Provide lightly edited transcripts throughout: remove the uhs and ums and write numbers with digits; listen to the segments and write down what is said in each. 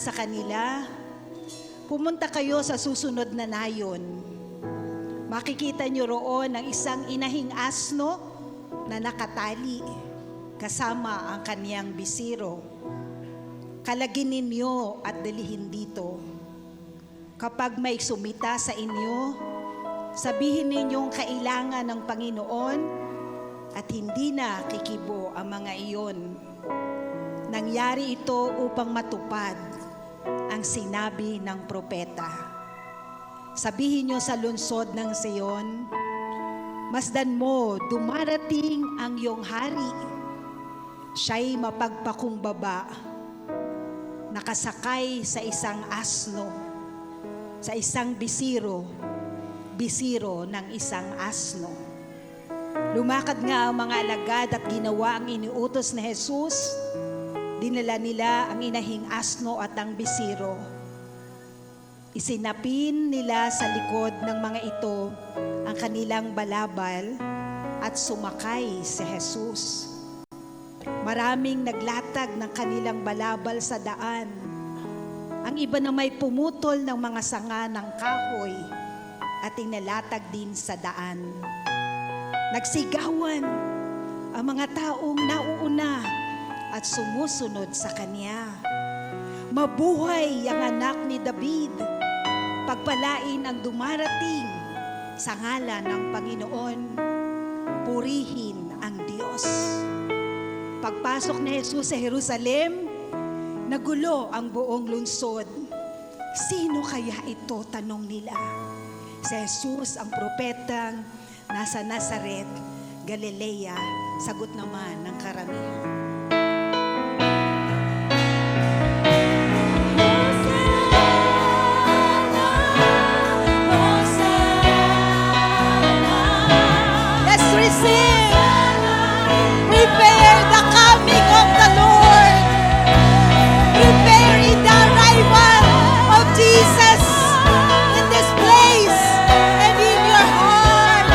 sa kanila, pumunta kayo sa susunod na nayon. Makikita niyo roon ang isang inahing asno na nakatali kasama ang kaniyang bisiro. Kalaginin niyo at dalihin dito. Kapag may sumita sa inyo, sabihin ninyong kailangan ng Panginoon at hindi na kikibo ang mga iyon. Nangyari ito upang matupad ang sinabi ng propeta. Sabihin niyo sa lungsod ng Sion, masdan mo, dumarating ang iyong hari. Siya'y mapagpakumbaba, nakasakay sa isang asno, sa isang bisiro ng isang asno. Lumakad nga ang mga alagad at ginawa ang iniutos ni Jesus. Dinala nila ang inahing asno at ang bisiro. Isinapin nila sa likod ng mga ito ang kanilang balabal at sumakay si Jesus. Maraming naglatag ng kanilang balabal sa daan. Ang iba na may pumutol ng mga sanga ng kahoy at inalatag din sa daan. Nagsigawan ang mga taong nauuna at sumusunod sa Kanya. Mabuhay ang anak ni David, pagpalain ang dumarating sa ngalan ng Panginoon, purihin ang Diyos. Pagpasok ni Jesus sa Jerusalem, nagulo ang buong lungsod. Sino kaya ito? Tanong nila. Si Jesus, ang propetang nasa Nazaret, Galilea, sagot naman ng karamihan. Prepare the coming of the Lord. Prepare in the arrival of Jesus in this place and in your heart.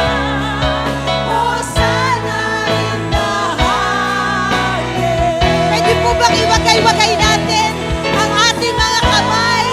Hosanna in the highest. Pwede po bang iwagay-wagay natin ang ating mga kamay?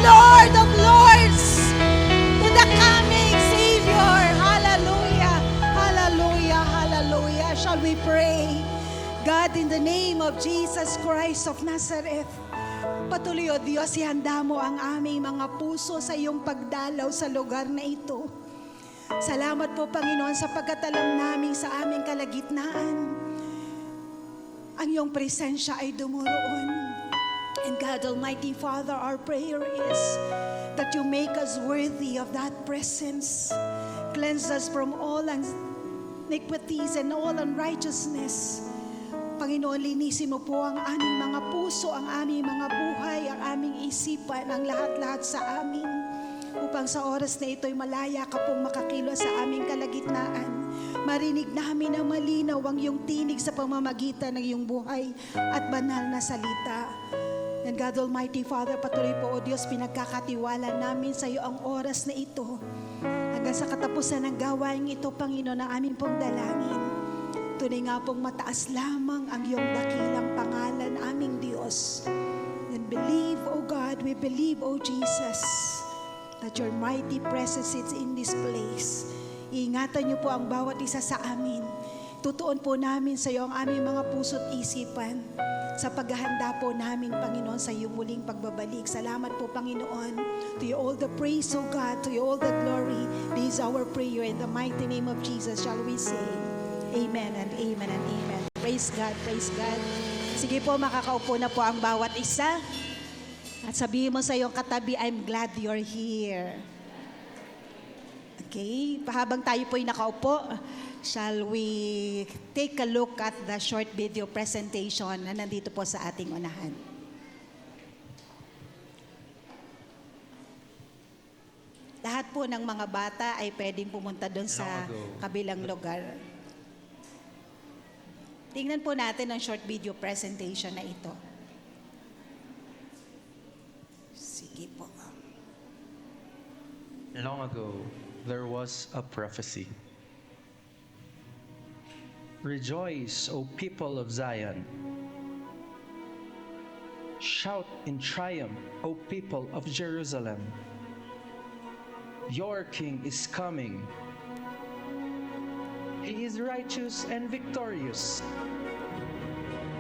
Lord of Lords, to the coming Savior. Hallelujah, hallelujah, hallelujah. Shall we pray? God, in the name of Jesus Christ of Nazareth, patuloy, O Diyos, ihanda mo ang aming mga puso sa iyong pagdalaw sa lugar na ito. Salamat po, Panginoon, sapagkat alam namin sa aming kalagitnaan, ang iyong presensya ay dumoroon. And God Almighty Father, our prayer is that you make us worthy of that presence. Cleanse us from all iniquities and all unrighteousness. Panginoon, linisin mo po ang aming mga puso, ang aming mga buhay, ang aming isipan, ang lahat-lahat sa amin. Upang sa oras na ito'y malaya ka pong makakilos sa aming kalagitnaan. Marinig namin na malinaw ang iyong tinig sa pamamagitan ng iyong buhay at banal na salita. And God Almighty Father, patuloy po, O Diyos, pinagkakatiwala namin sa iyo ang oras na ito. Hanggang sa katapusan ng gawain ito, Panginoon, ang aming pong dalangin. Tunay nga pong mataas lamang ang iyong dakilang pangalan, aming Diyos. And believe, O God, we believe, O Jesus, that your mighty presence is in this place. Iingatan niyo po ang bawat isa sa amin. Tutuon po namin sa iyo ang aming mga puso't isipan sa paghahanda po namin, Panginoon, sa iyong muling pagbabalik. Salamat po, Panginoon. To you all the praise, O God. To you all the glory. This is our prayer. In the mighty name of Jesus shall we say, Amen and Amen and Amen. Praise God, praise God. Sige po, makakaupo na po ang bawat isa. At sabihin mo sa iyong katabi, I'm glad you're here. Okay, habang tayo po'y nakaupo, shall we take a look at the short video presentation na nandito po sa ating unahan. Lahat po ng mga bata ay pwedeng pumunta doon sa kabilang lugar. Tingnan po natin ang short video presentation na ito. Sige po. Long ago, there was a prophecy. Rejoice, O people of Zion. Shout in triumph, O people of Jerusalem. Your king is coming. He is righteous and victorious,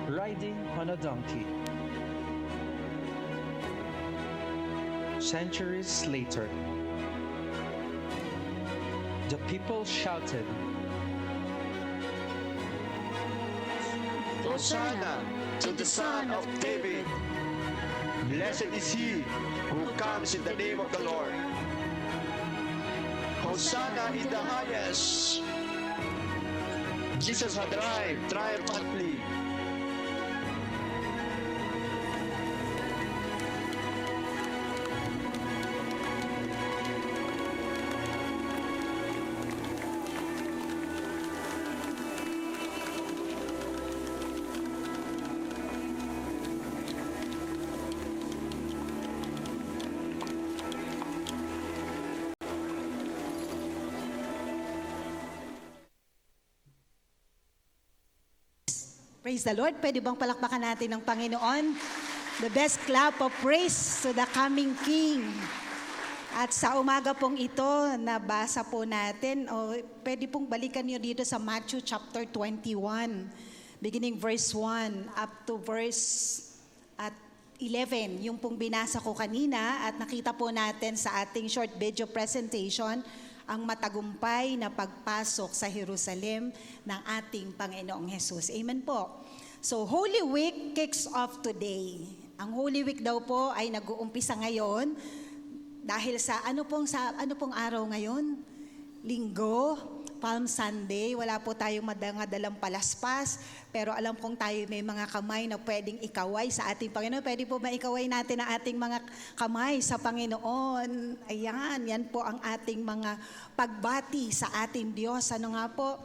riding on a donkey. Centuries later, the people shouted, Hosanna to the Son of David. Blessed is he who comes in the name of the Lord. Hosanna in the highest. Jesus had arrived triumphantly. Praise the Lord. Pwede bang palakpakan natin ng Panginoon? The best clap of praise to the coming King. At sa umaga pong ito, nabasa po natin, pwede pong balikan niyo dito sa Matthew chapter 21, beginning verse 1 up to verse at 11. Yung pong binasa ko kanina at nakita po natin sa ating short video presentation, ang matagumpay na pagpasok sa Jerusalem ng ating Panginoong Jesus. Amen po. So, Holy Week kicks off today. Ang Holy Week daw po ay nag-uumpisa ngayon dahil sa ano pong araw ngayon? Linggo, Palm Sunday. Wala po tayong madadalang palaspas, pero alam kong tayo may mga kamay na pwedeng ikaway sa ating Panginoon. Pwede po maikaway natin ang ating mga kamay sa Panginoon. Ayan, yan po ang ating mga pagbati sa ating Diyos. Ano nga po?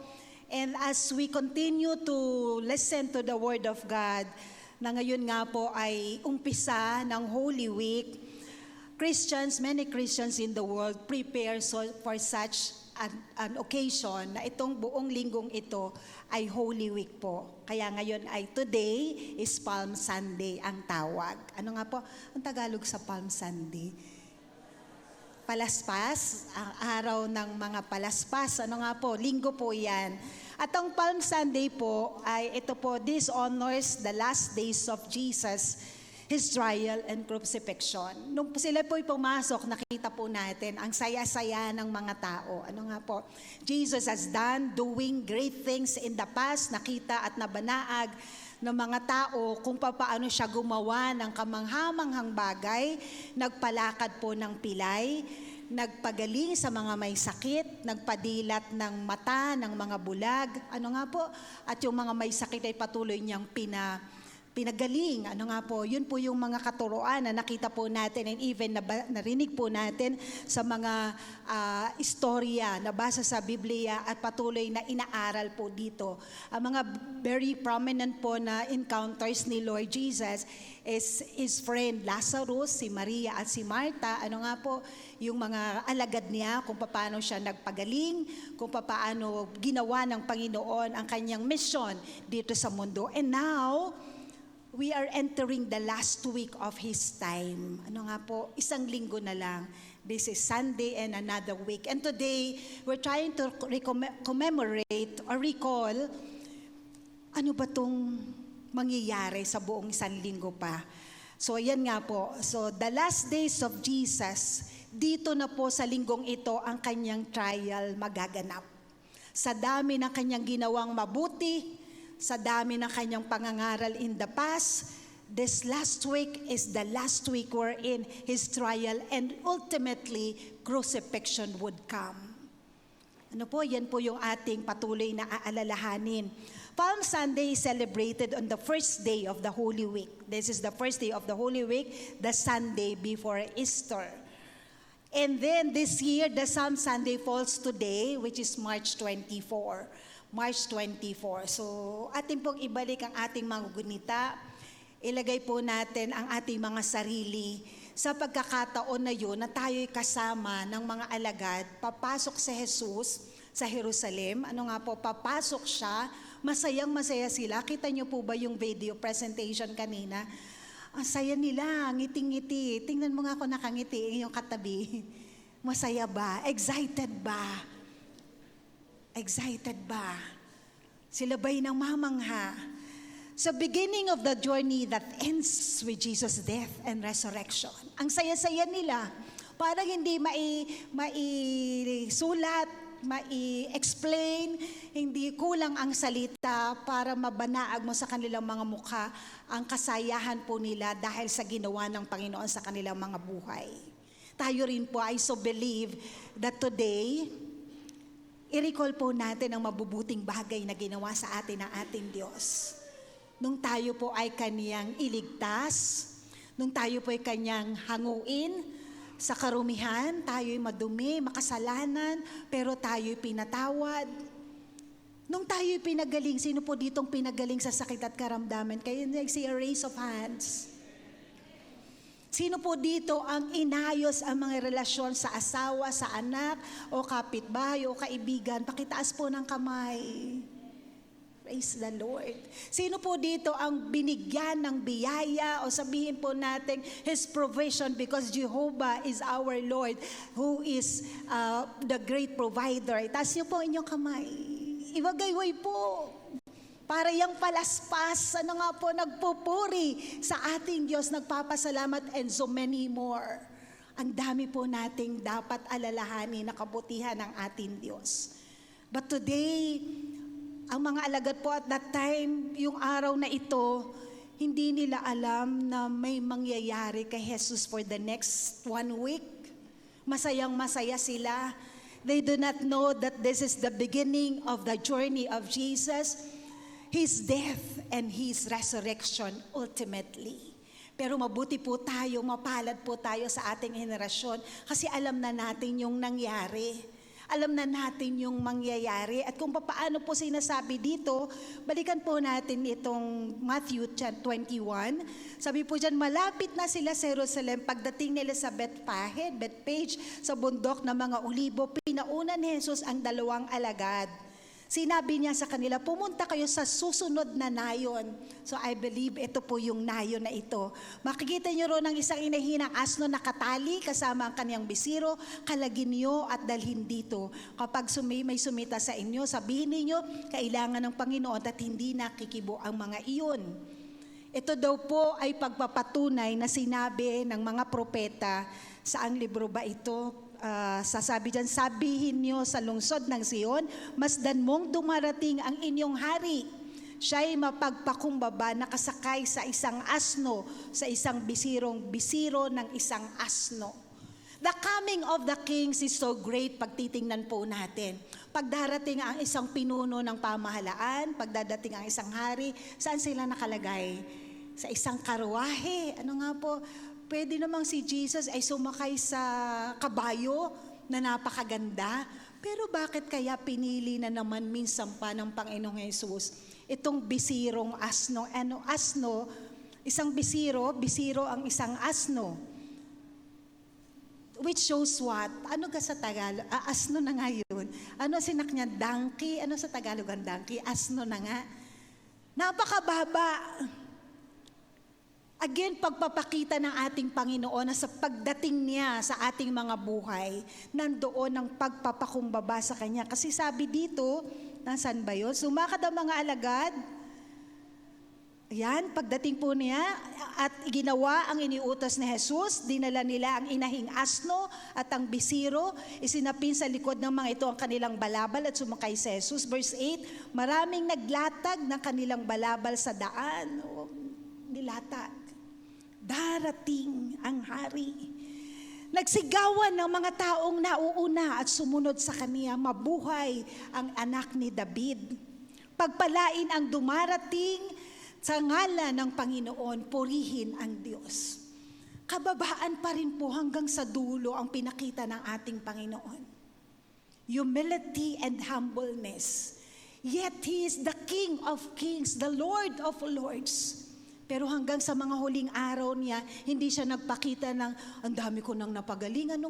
And as we continue to listen to the Word of God, na ngayon nga po ay umpisa ng Holy Week, many Christians in the world prepare for such an occasion na itong buong linggong ito ay Holy Week po. Kaya ngayon ay today is Palm Sunday ang tawag. Ano nga po? Ang Tagalog sa Palm Sunday? Palaspas, ang araw ng mga palaspas. Ano nga po? Linggo po yan. At ang Palm Sunday po ay ito po, this honors the last days of Jesus, His trial and crucifixion. Nung sila po'y pumasok, nakita po natin ang saya-saya ng mga tao. Ano nga po? Jesus has done doing great things in the past. Nakita at nabanaag ng mga tao kung paano siya gumawa ng kamanghamanghang bagay, nagpalakad po ng pilay, nagpagaling sa mga may sakit, nagpadilat ng mata ng mga bulag. Ano nga po? At yung mga may sakit ay patuloy niyang pinagaling. Ano nga po, yun po yung mga katuroan na nakita po natin and even narinig po natin sa mga istorya, nabasa sa Biblia at patuloy na inaaral po dito. Ang mga very prominent po na encounters ni Lord Jesus is his friend Lazarus, si Maria at si Martha. Ano nga po, yung mga alagad niya kung paano siya nagpagaling, kung paano ginawa ng Panginoon ang kanyang mission dito sa mundo. And now, we are entering the last week of His time. Ano nga po, isang linggo na lang. This is Sunday and another week. And today, we're trying to commemorate or recall, ano ba itong mangyayari sa buong isang linggo pa. So, yan nga po. So, the last days of Jesus, dito na po sa linggong ito ang kanyang trial magaganap. Sa dami ng kanyang ginawang mabuti, sa dami ng kanyang pangangaral in the past, this last week is the last week wherein his trial and ultimately crucifixion would come. Ano po, yan po yung ating patuloy na aalalahanin. Palm Sunday is celebrated on the first day of the Holy Week. This is the first day of the Holy Week, the Sunday before Easter. And then this year, the Palm Sunday falls today, which is March 24. March 24. So, atin pong ibalik ang ating mga gunita. Ilagay po natin ang ating mga sarili sa pagkakataon na yun na tayo'y kasama ng mga alagad. Papasok si Jesus sa Jerusalem. Ano nga po, papasok siya. Masayang masaya sila. Kita niyo po ba yung video presentation kanina? Ang saya nila, ngiting-ngiti. Tingnan mo nga ako nakangiti, yung katabi. Masaya ba? Excited ba? Excited ba? Sila ba'y nang mamangha? So beginning of the journey that ends with Jesus' death and resurrection. Ang saya-saya nila. Parang hindi maisulat, mai-explain, hindi kulang ang salita para mabanaag mo sa kanilang mga mukha ang kasayahan po nila dahil sa ginawa ng Panginoon sa kanilang mga buhay. Tayo rin po, I so believe that today, i-recall po natin ang mabubuting bagay na ginawa sa atin ng ating Diyos. Nung tayo po ay kaniyang iligtas, nung tayo po ay kaniyang hanguin, sa karumihan, tayo'y madumi, makasalanan, pero tayo'y pinatawad. Nung tayo'y pinagaling, sino po ditong pinagaling sa sakit at karamdaman? Kayo nag-say a raise of hands. Sino po dito ang inayos ang mga relasyon sa asawa, sa anak, o kapitbahay, o kaibigan? Pakitaas po ng kamay. Praise the Lord. Sino po dito ang binigyan ng biyaya o sabihin po natin His provision because Jehovah is our Lord who is the great provider. Itaas niyo po inyong kamay. Iwagayway po. Para yung palaspas, ano nga po, nagpupuri sa ating Diyos, nagpapasalamat and so many more. Ang dami po nating dapat alalahanin na kabutihan ng ating Diyos. But today, ang mga alagad po at that time, yung araw na ito, hindi nila alam na may mangyayari kay Jesus for the next 1 week. Masayang masaya sila. They do not know that this is the beginning of the journey of Jesus, His death and His resurrection ultimately. Pero mabuti po tayo, mapalad po tayo sa ating henerasyon kasi alam na natin yung nangyari. Alam na natin yung mangyayari. At kung paano po sinasabi dito, balikan po natin itong Matthew 21. Sabi po dyan, malapit na sila sa Jerusalem pagdating nila sa Bethpage, sa bundok ng mga Olibo. Pinauna ni Jesus ang 2 alagad. Sinabi niya sa kanila, pumunta kayo sa susunod na nayon. So I believe ito po yung nayon na ito. Makikita niyo ron ng isang inahinang asno na katali kasama ang kaniyang bisiro, kalagin niyo at dalhin dito. Kapag may sumita sa inyo, sabihin niyo, kailangan ng Panginoon at hindi nakikibo ang mga iyon. Ito daw po ay pagpapatunay na sinabi ng mga propeta. Saang libro ba ito? Sasabi dyan, sabihin niyo sa lungsod ng Sion, masdan mong dumarating ang inyong hari. Siya'y mapagpakumbaba nakasakay sa isang asno, sa isang bisiro ng isang asno. The coming of the kings is so great pag titingnan po natin. Pagdarating ang isang pinuno ng pamahalaan, pagdadating ang isang hari, saan sila nakalagay? Sa isang karwahe. Ano nga po? Pwede namang si Jesus ay sumakay sa kabayo na napakaganda. Pero bakit kaya pinili na naman minsan pa ng Panginoong Jesus itong bisirong asno? Asno, isang bisiro ang isang asno. Which shows what? Ano ka sa Tagalog? Asno na nga yun. Ano sinak niya? Donkey? Ano sa Tagalog ang donkey? Asno na nga. Napakababa. Again, pagpapakita ng ating Panginoon na sa pagdating niya sa ating mga buhay, nandoon ang pagpapakumbaba sa Kanya. Kasi sabi dito, nasaan ba yun? Sumakad ang mga alagad. Ayan, pagdating po niya at ginawa ang iniutos ni Jesus, dinala nila ang inahing asno at ang bisiro, isinapin sa likod ng mga ito ang kanilang balabal at sumakay si Jesus. Verse 8, maraming naglatag ng kanilang balabal sa daan. O, nilatag. Darating ang hari. Nagsigawan ng mga taong nauuna at sumunod sa kaniya, mabuhay ang anak ni David. Pagpalain ang dumarating sa ngalan ng Panginoon, purihin ang Diyos. Kababaan pa rin po hanggang sa dulo ang pinakita ng ating Panginoon. Humility and humbleness. Yet He is the King of Kings, the Lord of Lords. Pero hanggang sa mga huling araw niya, hindi siya nagpakita ng, ang dami ko nang napagaling, ang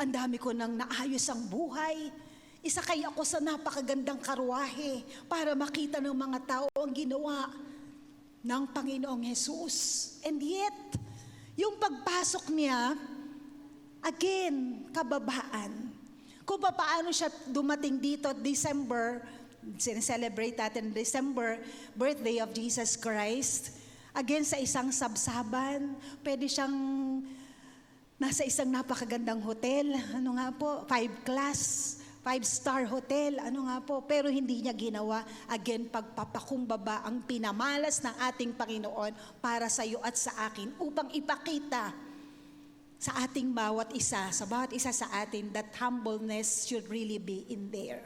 dami ko nang naayos ang buhay. Isakay ako sa napakagandang karwahe para makita ng mga tao ang ginawa ng Panginoong Jesus. And yet, yung pagpasok niya, again, kababaan. Kung paano siya dumating dito at December, sineselebrate natin December, birthday of Jesus Christ, again sa isang sabsaban, pwede siyang nasa isang napakagandang hotel, 5-star hotel, pero hindi niya ginawa. Again, pagpapakumbaba ang pinamalas ng ating Panginoon para sa iyo at sa akin upang ipakita sa ating bawat isa, sa bawat isa sa atin that humbleness should really be in there.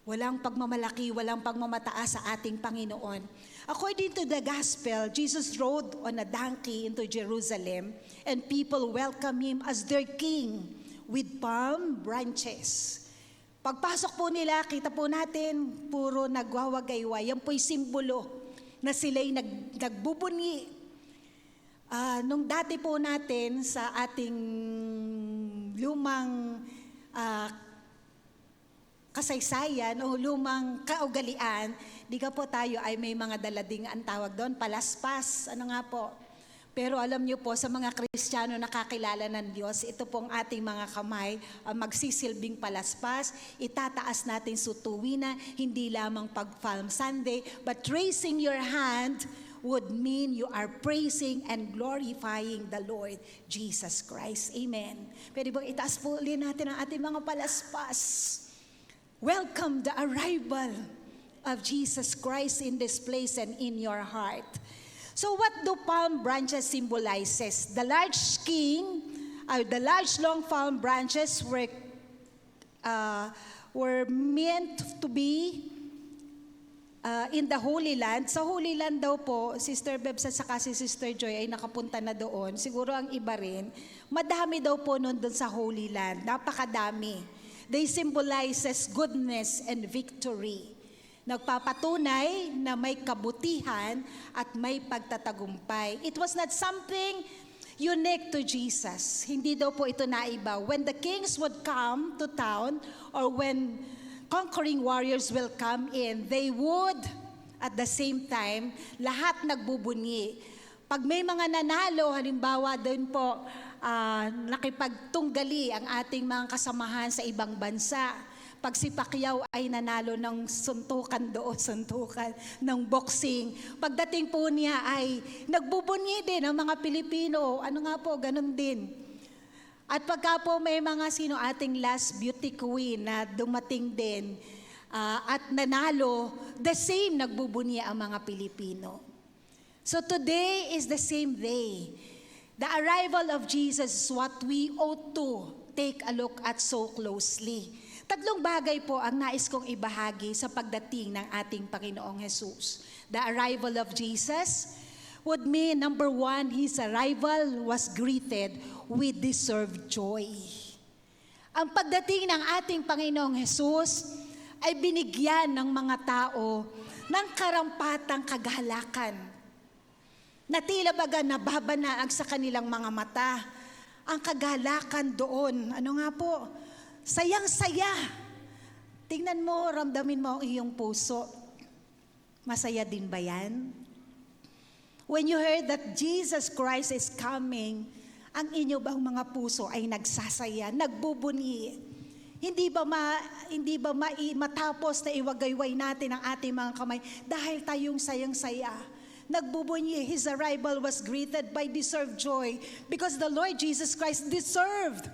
Walang pagmamalaki, walang pagmamataas sa ating Panginoon. According to the gospel, Jesus rode on a donkey into Jerusalem and people welcome Him as their king with palm branches. Pagpasok po nila, kita po natin, puro nagwawagayway. Yan po'y simbolo na sila'y nagbubunyi. Nung dati po natin sa ating lumang kasaysayan o lumang kaugalian, di ka po tayo ay may mga dalading ang tawag doon, palaspas, Pero alam niyo po, sa mga Kristiyano nakakilala ng Diyos, ito pong ating mga kamay, magsisilbing palaspas, itataas natin sutuwina, hindi lamang pag-Palm Sunday, but raising your hand would mean you are praising and glorifying the Lord Jesus Christ. Amen. Pwede bang itaas po ulit natin ang ating mga palaspas? Welcome the arrival of Jesus Christ in this place and in your heart. So what do palm branches symbolizes? The large long palm branches were meant to be in the Holy Land. Sa Holy Land daw po, Sister Bebs at saka si Sister Joy ay nakapunta na doon. Siguro ang iba rin. Madami daw po noon doon sa Holy Land. Napakadami. They symbolizes goodness and victory. Nagpapatunay na may kabutihan at may pagtatagumpay. It was not something unique to Jesus. Hindi daw po ito naiba. When the kings would come to town or when conquering warriors will come in, they would, at the same time, lahat nagbubunyi. Pag may mga nanalo, halimbawa doon po, nakipagtunggali ang ating mga kasamahan sa ibang bansa. Pag si Pacquiao ay nanalo ng suntukan ng boxing, pagdating po niya ay nagbubunyi din ang mga Pilipino. Ganun din. At pagka po may mga ating last beauty queen na dumating din at nanalo, the same nagbubunyi ang mga Pilipino. So today is the same day. The arrival of Jesus is what we ought to take a look at so closely. Tatlong bagay po ang nais kong ibahagi sa pagdating ng ating Panginoong Jesus. The arrival of Jesus would mean, number one, His arrival was greeted with deserved joy. Ang pagdating ng ating Panginoong Jesus ay binigyan ng mga tao ng karampatang kagalakan. Na tila baga nababanaag sa kanilang mga mata. Ang kagalakan doon, sayang-saya. Tingnan mo, ramdamin mo ang iyong puso. Masaya din ba yan? When you heard that Jesus Christ is coming, ang inyo bang mga puso ay nagsasaya, nagbubunyi? Hindi ba matapos na iwagayway natin ang ating mga kamay dahil tayong sayang-saya? Nagbubunyi, His arrival was greeted by deserved joy because the Lord Jesus Christ deserved.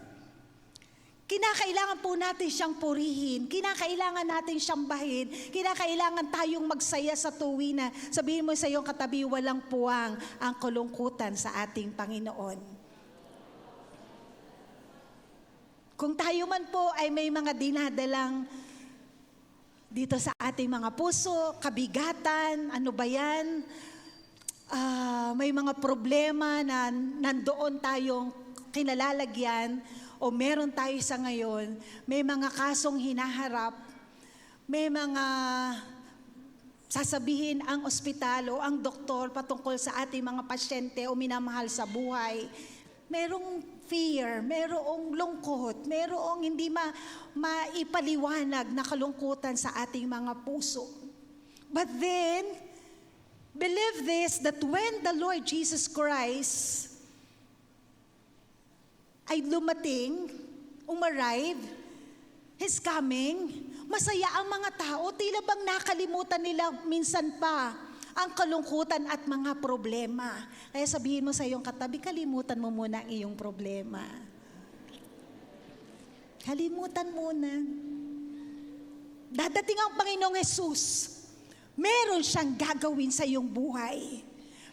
Kinakailangan po natin siyang purihin, kinakailangan natin siyang bahin, kinakailangan tayong magsaya sa tuwi na sabihin mo sa iyong katabi, walang puwang ang kalungkutan sa ating Panginoon. Kung tayo man po ay may mga dinadalang dito sa ating mga puso, kabigatan, ano ba yan? May mga problema na nandoon tayong kinalalagyan, o meron tayo sa ngayon, may mga kasong hinaharap, may mga sasabihin ang ospital o ang doktor patungkol sa ating mga pasyente o minamahal sa buhay. Merong fear, merong lungkot, merong hindi maipaliwanag na kalungkutan sa ating mga puso. But then, believe this, that when the Lord Jesus Christ ay dumating, umarive, His coming, masaya ang mga tao, tila bang nakalimutan nila minsan pa ang kalungkutan at mga problema. Kaya sabihin mo sa iyong katabi, kalimutan mo muna ang iyong problema. Kalimutan muna. Dadating ang Panginoong Hesus, meron siyang gagawin sa iyong buhay.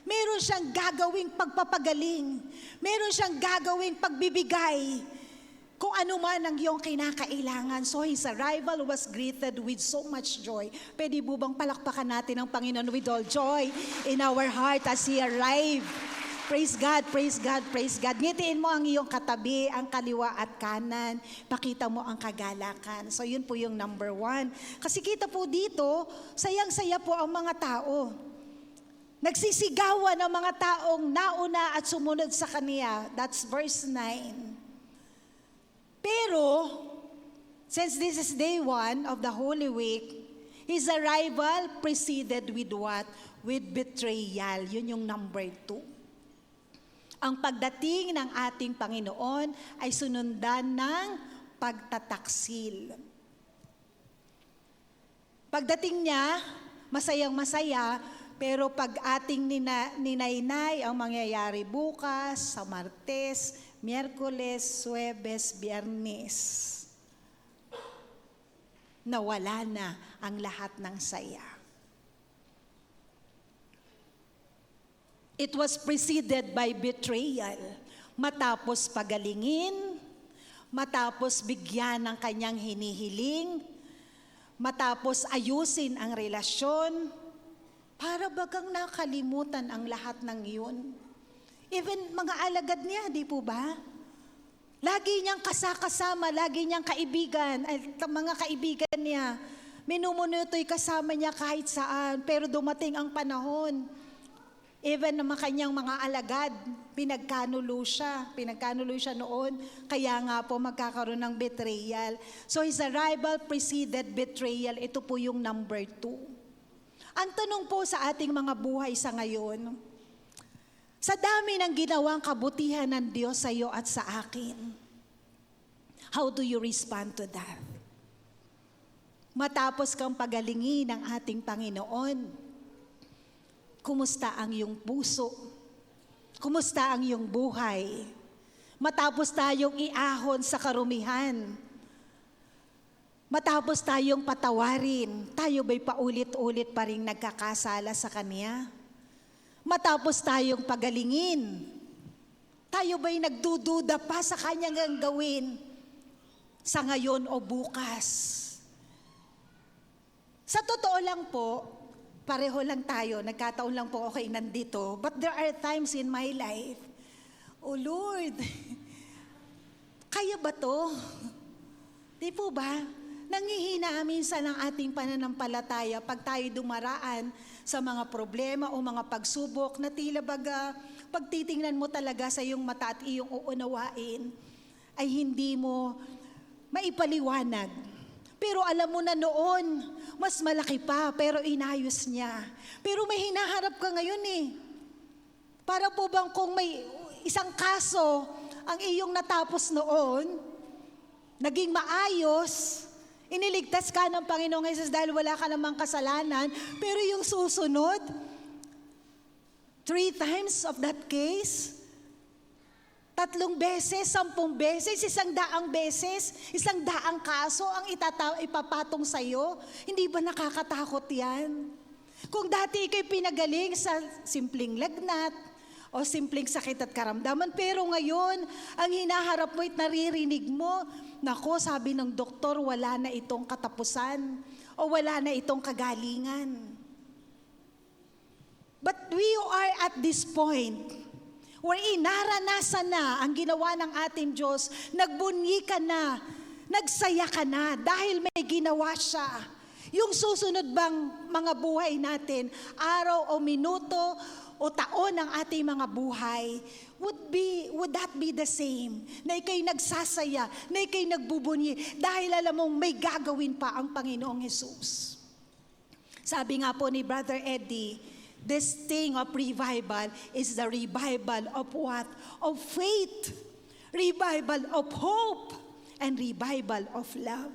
Meron siyang gagawing pagpapagaling. Meron siyang gagawing pagbibigay. Kung ano man ang iyong kinakailangan. So His arrival was greeted with so much joy. Pwede po bang palakpakan natin ang Panginoon with all joy in our heart as He arrived? Praise God, praise God, praise God. Ngitiin mo ang iyong katabi, ang kaliwa at kanan. Pakita mo ang kagalakan. So yun po yung number 1. Kasi kita po dito, sayang-saya po ang mga tao. Nagsisigawan ang mga taong nauna at sumunod sa Kanya. That's verse 9. Pero, since this is day 1 of the Holy Week, His arrival preceded with what? With betrayal. Yun yung number 2. Ang pagdating ng ating Panginoon ay sunundan ng pagtataksil. Pagdating niya, masayang-masaya, pero pag ating ninaynay ang mangyayari bukas, sa Martes, Miyerkules, Huwebes, Biyernes, nawala na ang lahat ng saya. It was preceded by betrayal. Matapos pagalingin, matapos bigyan ng kanyang hinihiling, matapos ayusin ang relasyon, para bagang nakalimutan ang lahat ng iyon. Even mga alagad niya, di po ba? Lagi niyang kasama, lagi niyang kaibigan, ay mga kaibigan niya. Minumunuto'y kasama niya kahit saan, pero dumating ang panahon. Even ng kanyang mga alagad, pinagkanulo siya noon, kaya nga po magkakaroon ng betrayal. So His arrival preceded betrayal, ito po yung number 2. Ang tanong po sa ating mga buhay sa ngayon, sa dami ng ginawang kabutihan ng Diyos sa iyo at sa akin, how do you respond to that? Matapos kang pagalingin ng ating Panginoon, kumusta ang iyong puso? Kumusta ang iyong buhay? Matapos tayong iahon sa karumihan, matapos tayong patawarin, tayo ba'y paulit-ulit pa rin nagkakasala sa Kanya? Matapos tayong pagalingin, tayo ba'y nagdududa pa sa Kanyang gawin sa ngayon o bukas? Sa totoo lang po, pareho lang tayo, nagkataon lang po ako nandito, but there are times in my life, oh Lord, kaya ba to? Di po ba? Nangihina minsan ang ating pananampalataya pag tayo dumaraan sa mga problema o mga pagsubok na tila baga pag titingnan mo talaga sa iyong mata at iyong uunawain ay hindi mo maipaliwanag. Pero alam mo na noon, mas malaki pa pero inayos niya. Pero may hinaharap ka ngayon eh. Para po bang kung may isang kaso ang iyong natapos noon, naging maayos, iniligtas ka ng Panginoong Hesus dahil wala ka namang kasalanan, pero yung susunod, 3 times of that case, 3 beses, 10 beses, 100 beses, 100 kaso ang ipapatong sa'yo. Hindi ba nakakatakot yan? Kung dati ikay pinagaling sa simpleng lagnat, o simpleng sakit at karamdaman, pero ngayon, ang hinaharap mo at naririnig mo, nako, sabi ng doktor, wala na itong katapusan, o wala na itong kagalingan. But we are at this point, wherein naranasan na ang ginawa ng ating Diyos, nagbunyi ka na, nagsaya ka na, dahil may ginawa siya. Yung susunod bang mga buhay natin, araw o minuto, o taon ng ating mga buhay, would that be the same? Na ikay nagsasaya, na ikay nagbubunyi, dahil alam mong may gagawin pa ang Panginoong Hesus. Sabi nga po ni Brother Eddie, this thing of revival is the revival of what? Of faith, revival of hope, and revival of love.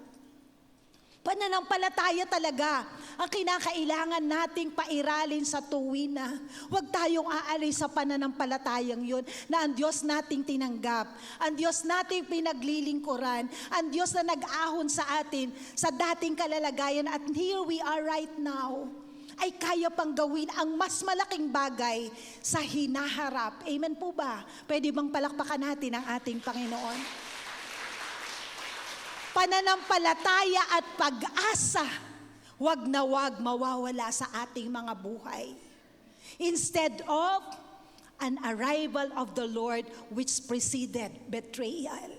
Pananampalataya talaga ang kinakailangan nating pairalin sa tuwina. Huwag tayong aalis sa pananampalatayang yun na ang Diyos nating tinanggap, ang Diyos nating pinaglilingkuran, ang Diyos na nag-ahon sa atin sa dating kalalagayan at here we are right now, ay kaya pang gawin ang mas malaking bagay sa hinaharap. Amen po ba? Pwede bang palakpakan natin ang ating Panginoon? Pananampalataya at pag-asa, wag na wag mawawala sa ating mga buhay. Instead of an arrival of the Lord which preceded betrayal.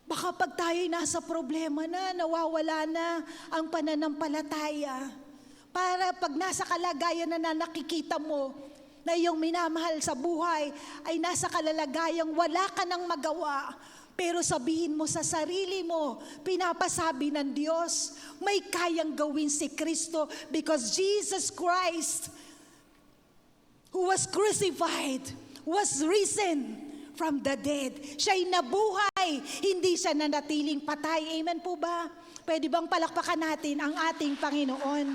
Baka pag tayo'y nasa problema na, nawawala na ang pananampalataya. Para pag nasa kalagayan na nakikita mo na iyong minamahal sa buhay ay nasa kalalagayang wala ka nang magawa, pero sabihin mo sa sarili mo, pinapasabi ng Diyos, may kayang gawin si Kristo because Jesus Christ, who was crucified, was risen from the dead. Siya'y nabuhay, hindi siya nanatiling patay. Amen po ba? Pwede bang palakpakan natin ang ating Panginoon?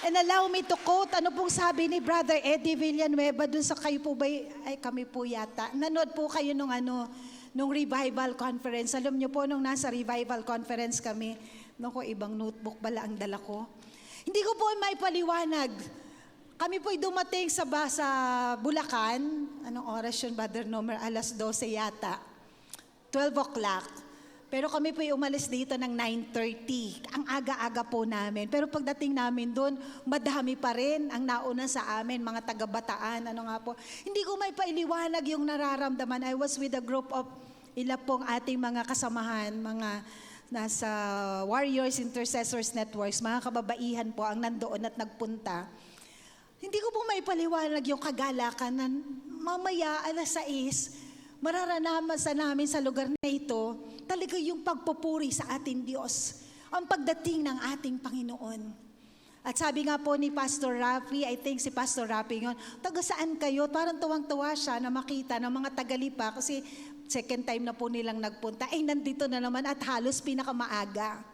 And allow me to quote, ano pong sabi ni Brother Eddie Villanueva dun sa kayo po ba, ay kami po yata. Nanood po kayo nung revival conference. Alam niyo po, nung nasa revival conference kami, naku, ibang notebook bala ang dala ko. Hindi ko po may paliwanag. Kami po'y dumating sa Bulacan. Anong oras yun, Brother Nomer? 12:00 yata. 12 o'clock. Pero kami po'y umalis dito ng 9:30. Ang aga-aga po namin. Pero pagdating namin doon, madami pa rin ang nauna sa amin, mga taga-Bataan. Ano nga po. Hindi ko may pailiwanag yung nararamdaman. I was with a group of pong ating mga kasamahan, mga nasa Warriors Intercessors Networks, mga kababaihan po ang nandoon at nagpunta. Hindi ko po may paliwanag yung kagalakan na mamaya 6:00, mararanasan namin sa lugar na ito, talaga yung pagpupuri sa ating Diyos, ang pagdating ng ating Panginoon. At sabi nga po ni Pastor Rafi, I think si Pastor Rafi yun, taga saan kayo? Parang tuwang-tuwa siya na makita ng mga tagalipa kasi second time na po nilang nagpunta. Nandito na naman at halos pinakamaaga.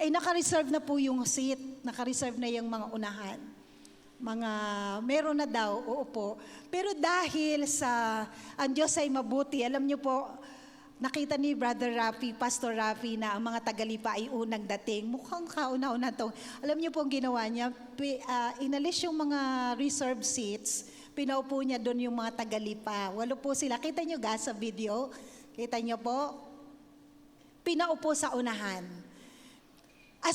Naka-reserve na po yung seat, naka-reserve na yung mga unahan. Meron na daw, oo po. Pero dahil sa ang Diyos ay mabuti, alam niyo po, nakita ni Brother Rafi, Pastor Rafi, na ang mga tagalipa ay unang dating. Mukhang kauna-una to. Alam niyo po ang ginawa niya, inalis yung mga reserved seats, pinaupo niya doon yung mga tagalipa. 8 po sila. Kita niyo sa video? Kita niyo po? Pinaupo sa unahan. A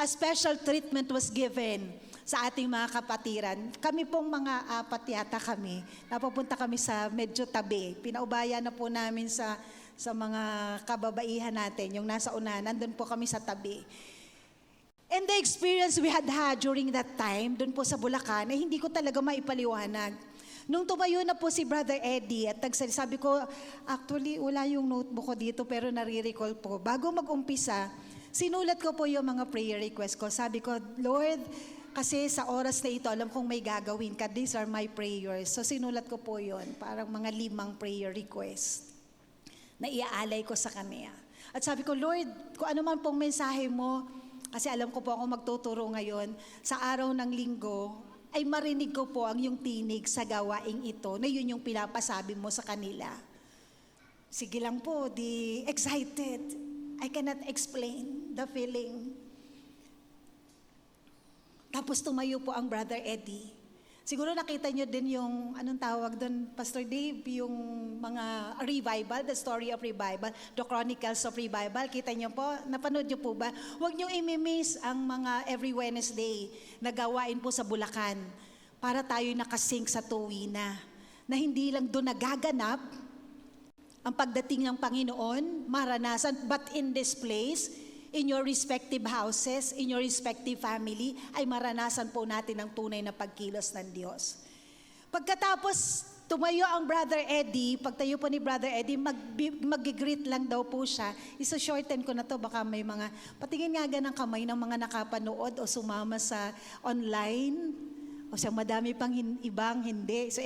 special treatment was given sa ating mga kapatiran. Kami pong mga 4 yata kami, napupunta kami sa medyo tabi. Pinaubaya na po namin sa mga kababaihan natin, yung nasa unahan, nandun po kami sa tabi. And the experience we had during that time, dun po sa Bulacan, hindi ko talaga maipaliwanag. Nung tumayo na po si Brother Eddie at sabi ko, actually wala yung notebook ko dito pero nare-recall po. Bago mag-umpisa, sinulat ko po yung mga prayer request ko. Sabi ko, Lord, Kasi sa oras na ito, alam kong may gagawin ka. These are my prayers. So sinulat ko po yon, parang mga 5 prayer request na iaalay ko sa Kanya. At sabi ko, Lord, kung ano man pong mensahe mo, kasi alam ko po ako magtuturo ngayon, sa araw ng linggo, ay marinig ko po ang iyong tinig sa gawaing ito, na yun yung pinapasabi mo sa kanila. Sige lang po, di excited. I cannot explain the feeling. Tapos tumayo po ang Brother Eddie. Siguro nakita nyo din yung, anong tawag doon, Pastor Dave, yung mga revival, the story of revival, the chronicles of revival. Kita nyo po, napanood nyo po ba? Huwag nyo imimiss ang mga every Wednesday na gawain po sa Bulacan para tayo nakasync sa tuwina. Na hindi lang doon nagaganap ang pagdating ng Panginoon, maranasan, but in this place, in your respective houses, in your respective family, ay maranasan po natin ang tunay na pagkilos ng Diyos. Pagkatapos tumayo ang Brother Eddie, pagtayo po ni Brother Eddie, mag-greet lang daw po siya. Isa-shorten ko na to, baka may mga, patingin nga ng kamay ng mga nakapanood o sumama sa online, o siya madami pang ibang hindi. So,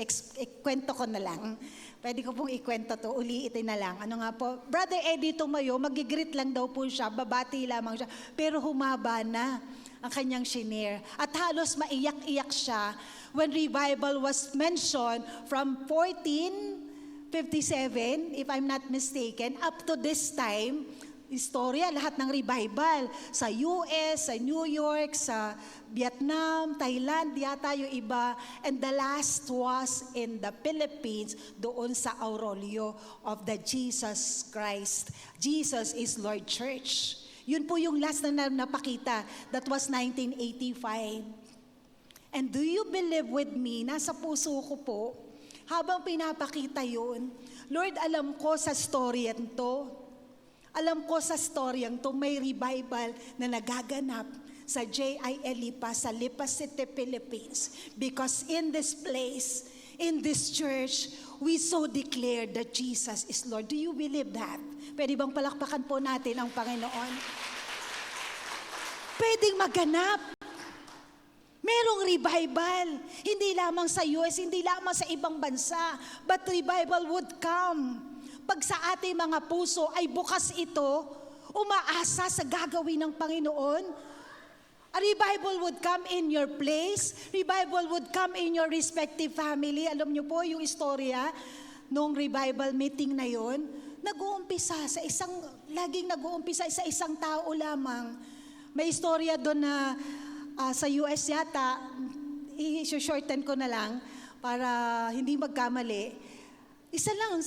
kwento ko na lang. Pwede ko pong ikwento to, uliitin na lang. Ano nga po, Brother Eddie tumayo, mag-greet lang daw po siya, babati lamang siya, pero humaba na ang kanyang shinare. At halos maiyak-iyak siya when revival was mentioned from 1457, if I'm not mistaken, up to this time, istorya, lahat ng revival sa US, sa New York, sa Vietnam, Thailand, yata yung iba. And the last was in the Philippines, doon sa Aurolio of the Jesus Christ. Jesus is Lord Church. Yun po yung last na napakita. That was 1985. And do you believe with me, nasa puso ko po, habang pinapakita yun, Lord, alam ko sa story to, alam ko sa storyang to may revival na nagaganap sa J.I.L. Lipa, sa Lipa City, Philippines. Because in this place, in this church, we so declare that Jesus is Lord. Do you believe that? Pwede bang palakpakan po natin ang Panginoon? Pwedeng maganap. Merong revival. Hindi lamang sa US, hindi lamang sa ibang bansa, but revival would come. Pag sa ating mga puso ay bukas ito, umaasa sa gagawin ng Panginoon, a revival would come in your place, revival would come in your respective family. Alam niyo po yung istorya nung revival meeting na yon, laging nag-uumpisa sa isang tao lamang. May istorya doon na sa US yata, i-shorten ko na lang para hindi magkamali. Isa lang,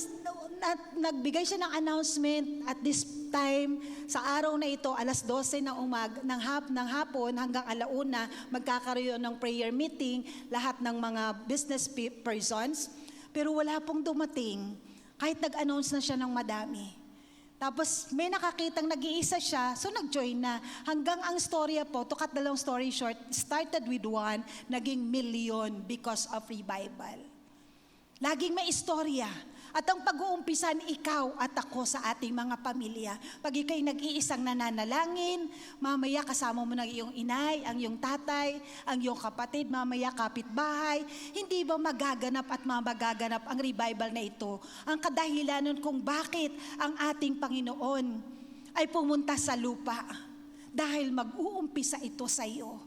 nagbigay siya ng announcement at this time, sa araw na ito, alas 12 ng hapon hanggang 1:00, magkakaroon ng prayer meeting, lahat ng mga business persons, pero wala pong dumating, kahit nag-announce na siya ng madami. Tapos may nakakitang nag-iisa siya, so nag-join na. Hanggang ang storya po, to cut the long story short, started with 1, naging million because of revival. Laging may istorya. At ang pag-uumpisan, ikaw at ako sa ating mga pamilya. Pag ikaw'y nag-iisang nananalangin, mamaya kasama mo ng iyong inay, ang iyong tatay, ang iyong kapatid, mamaya kapitbahay, hindi ba magaganap at mamagaganap ang revival na ito? Ang kadahilanan kung bakit ang ating Panginoon ay pumunta sa lupa. Dahil mag-uumpisa ito sa iyo.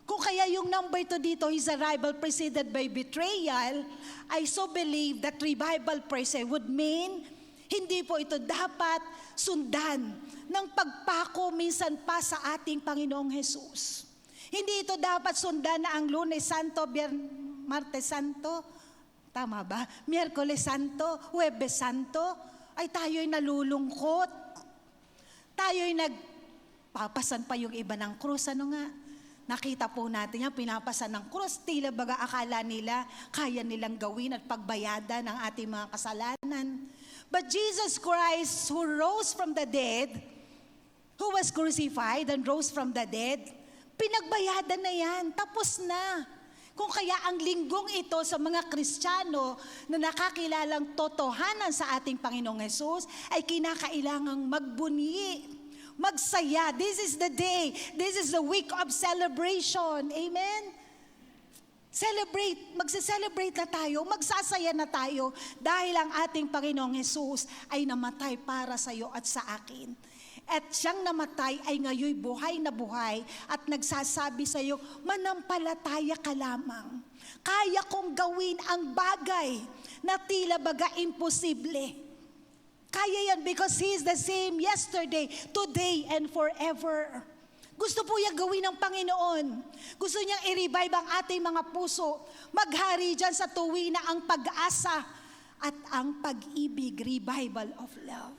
Kung kaya yung number 2 dito, his arrival preceded by betrayal, I so believe that revival per se would mean, hindi po ito dapat sundan ng pagpako minsan pa sa ating Panginoong Jesus. Hindi ito dapat sundan na ang Lunes Santo, Martes Santo, tama ba? Miyerkules Santo, Huwebes Santo, ay tayo'y nalulungkot. Tayo'y nagpapasan pa yung iba ng krus, ano nga? Nakita po natin yan, pinapasan ng krus, tila baga akala nila, kaya nilang gawin at pagbayadan ang ating mga kasalanan. But Jesus Christ, who rose from the dead, who was crucified and rose from the dead, pinagbayadan na yan, tapos na. Kung kaya ang linggong ito sa mga Kristiyano na nakakilalang totohanan sa ating Panginoong Hesus, ay kinakailangang magbunyi. Magsaya. This is the day. This is the week of celebration. Amen? Celebrate. Magse-celebrate na tayo. Magsasaya na tayo dahil ang ating Panginoong Jesus ay namatay para sa iyo at sa akin. At siyang namatay ay ngayoy buhay na buhay at nagsasabi sa iyo, manampalataya ka lamang. Kaya kong gawin ang bagay na tila baga imposible. Kaya yan because He is the same yesterday, today, and forever. Gusto po niya gawin ng Panginoon. Gusto niyang i-revive ang ating mga puso. Maghari dyan sa tuwi na ang pag-asa at ang pag-ibig, revival of love.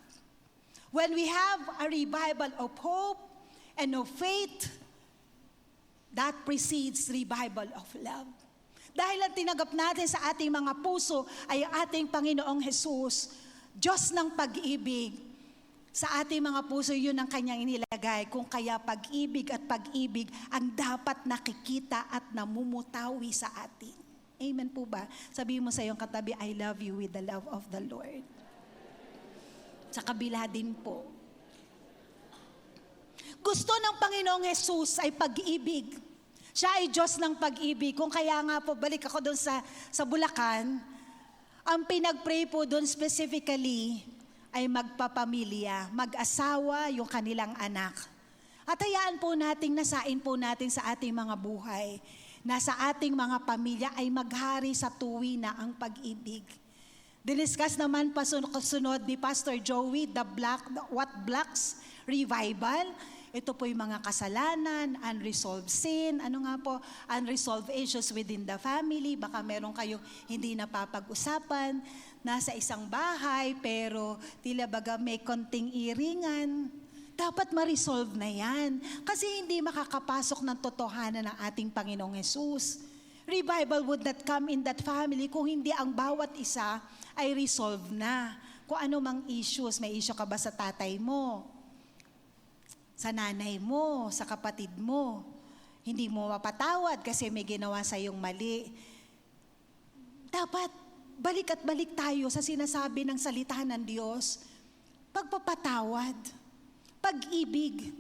When we have a revival of hope and of faith, that precedes revival of love. Dahil ang tinanggap natin sa ating mga puso ay ang ating Panginoong Jesus, Diyos ng pag-ibig. Sa ating mga puso, yun ang kanyang inilagay. Kung kaya pag-ibig at pag-ibig ang dapat nakikita at namumutawi sa atin. Amen po ba? Sabihin mo sa iyong katabi, I love you with the love of the Lord. Sa kabila din po. Gusto ng Panginoong Jesus ay pag-ibig. Siya ay Diyos ng pag-ibig. Kung kaya nga po, balik ako doon sa Bulacan, ang pinag-pray po doon specifically ay magpapamilya, mag-asawa yung kanilang anak. At hayaan po nating nasain po natin sa ating mga buhay na sa ating mga pamilya ay maghari sa tuwi na ang pag-ibig. Diniscuss naman pasunod ni Pastor Joey, what blocks revival. Ito po yung mga kasalanan, unresolved sin, unresolved issues within the family. Baka meron kayong hindi napapag-usapan, nasa isang bahay, pero tila baga may konting iringan. Dapat ma-resolve na yan. Kasi hindi makakapasok ng totohanan ng ating Panginoong Jesus. Revival would not come in that family kung hindi ang bawat isa ay resolve na. Kung ano mang issues, may issue ka ba sa tatay mo, sa nanay mo, sa kapatid mo, hindi mo mapatawad kasi may ginawa sa iyong mali. Dapat balik at balik tayo sa sinasabi ng salita ng Diyos. Pagpapatawad, pag-ibig.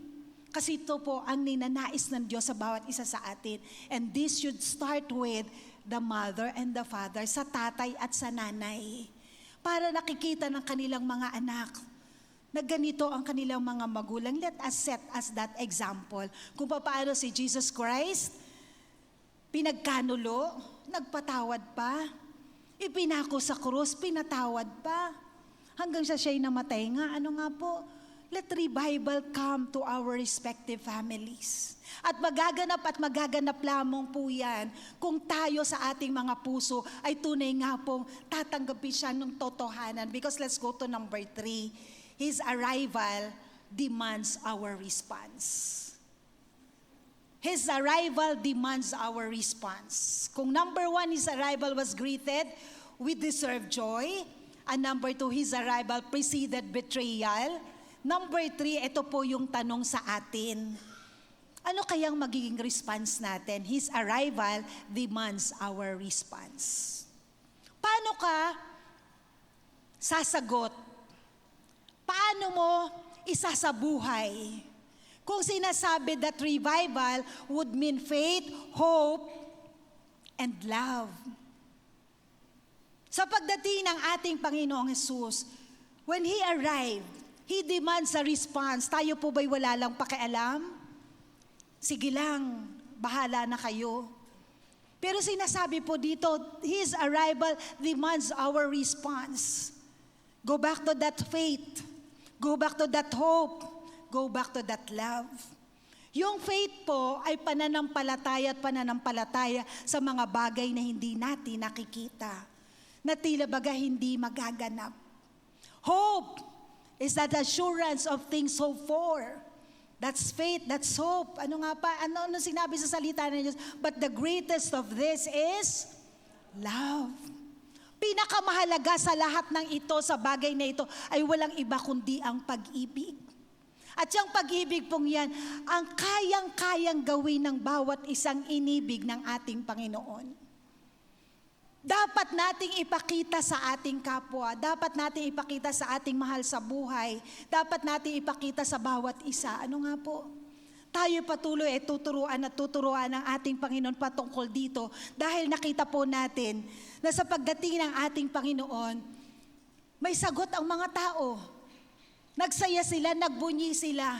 Kasi ito po ang ninanais ng Diyos sa bawat isa sa atin. And this should start with the mother and the father, sa tatay at sa nanay. Para nakikita ng kanilang mga anak na ganito ang kanilang mga magulang. Let us set as that example. Kung paano si Jesus Christ, pinagkanulo, nagpatawad pa. Ipinako sa krus, pinatawad pa. Hanggang siya'y namatay nga. Ano nga po? Let revival come to our respective families. At magaganap lamang po yan kung tayo sa ating mga puso ay tunay nga pong tatanggapin siya ng totohanan. Because let's go to number 3. His arrival demands our response. His arrival demands our response. Kung number 1, His arrival was greeted with deserved joy. And number 2, His arrival preceded betrayal. Number 3, ito po yung tanong sa atin. Ano kayang magiging response natin? His arrival demands our response. Paano ka sasagot? Paano mo isasabuhay? Kung sinasabi that revival would mean faith, hope, and love. Sa pagdating ng ating Panginoong Jesus, when He arrived, He demands a response. Tayo po ba'y wala lang pakialam? Sige lang, bahala na kayo. Pero sinasabi po dito, His arrival demands our response. Go back to that faith. Go back to that hope. Go back to that love. Yung faith po ay pananampalataya at pananampalataya sa mga bagay na hindi natin nakikita. Na tila baga hindi magaganap. Hope is that assurance of things hoped for. That's faith, that's hope. Ano nga pa? Ano sinabi sa salita ng Diyos? But the greatest of this is love. Pinakamahalaga sa lahat ng ito, sa bagay na ito, ay walang iba kundi ang pag-ibig. At yung pag-ibig pong yan, ang kayang-kayang gawin ng bawat isang inibig ng ating Panginoon. Dapat nating ipakita sa ating kapwa, dapat nating ipakita sa ating mahal sa buhay, dapat nating ipakita sa bawat isa. Ano nga po? Tayo patuloy ay tuturuan at tuturuan ng ating Panginoon patungkol dito dahil nakita po natin na sa pagdating ng ating Panginoon, may sagot ang mga tao. Nagsaya sila, nagbunyi sila,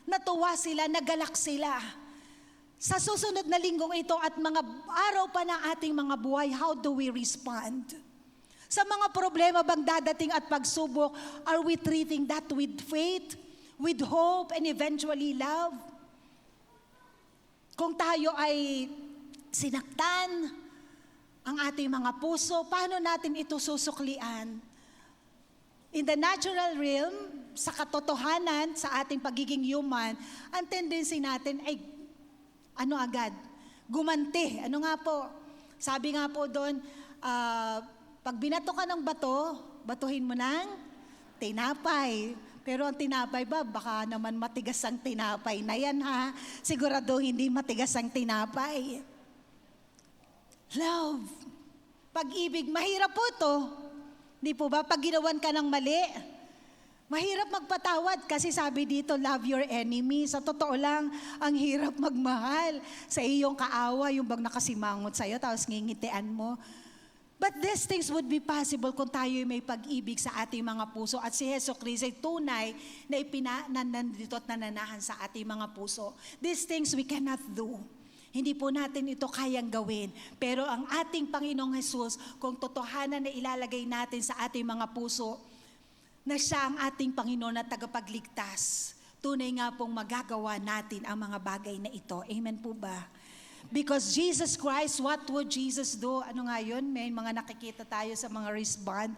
natuwa sila, nagalak sila. Sa susunod na linggong ito at mga araw pa ng ating mga buhay, how do we respond? Sa mga problema bang dadating at pagsubok, are we treating that with faith, with hope, and eventually love? Kung tayo ay sinaktan ang ating mga puso, paano natin ito susuklian? In the natural realm, sa katotohanan, sa ating pagiging human, ang tendency natin ay agad? Gumanti. Ano nga po? Sabi nga po doon, pag binato ka ng bato, batuhin mo ng tinapay. Pero ang tinapay ba, baka naman matigas ang tinapay na yan ha. Sigurado hindi matigas ang tinapay. Love. Pag-ibig, mahirap po to. Di po ba? Pag ginawan ka ng mali, mahirap magpatawad kasi sabi dito, love your enemy. Sa totoo lang, ang hirap magmahal sa iyong kaawa, yung bang nakasimangot sa'yo, tapos ngingitian mo. But these things would be possible kung tayo may pag-ibig sa ating mga puso at si Jesucristo ay tunay na nandito at nananahan sa ating mga puso. These things we cannot do. Hindi po natin ito kayang gawin. Pero ang ating Panginoong Jesus, kung totohanan na ilalagay natin sa ating mga puso, na siya ang ating Panginoon at tagapagligtas, tunay nga pong magagawa natin ang mga bagay na ito. Amen po ba? Because Jesus Christ, what would Jesus do? Ano nga yun? May mga nakikita tayo sa mga wristband.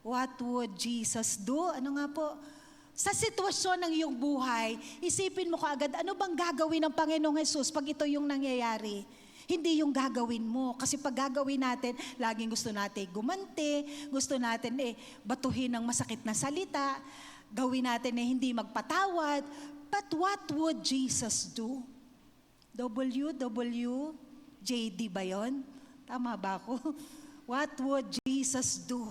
What would Jesus do? Ano nga po? Sa sitwasyon ng iyong buhay, isipin mo kaagad, ano bang gagawin ng Panginoong Jesus pag ito yung nangyayari? Hindi yung gagawin mo. Kasi pag gagawin natin, laging gusto natin gumanti, gusto natin batuhin ng masakit na salita, gawin natin hindi magpatawad. But what would Jesus do? WWJD ba yun? Tama ba ako? What would Jesus do?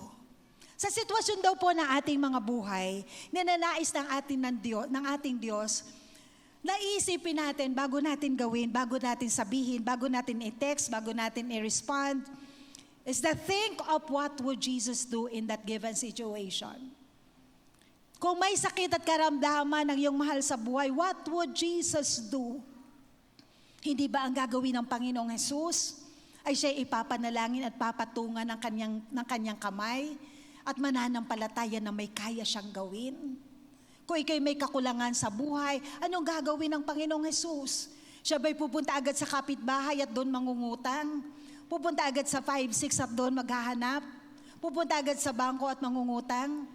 Sa sitwasyon daw po ng ating mga buhay, ninanais ng ating Diyos, naisipin natin bago natin gawin, bago natin sabihin, bago natin i-text, bago natin i-respond, is to think of what would Jesus do in that given situation. Kung may sakit at karamdaman ng iyong mahal sa buhay, what would Jesus do? Hindi ba ang gagawin ng Panginoong Jesus ay siya ipapanalangin at papatungan ng kanyang kamay at mananampalataya na may kaya siyang gawin? Kung ikay may kakulangan sa buhay, anong gagawin ng Panginoong Jesus? Siya ba'y pupunta agad sa kapitbahay at doon mangungutang? Pupunta agad sa 5-6 at doon maghahanap? Pupunta agad sa bangko at mangungutang?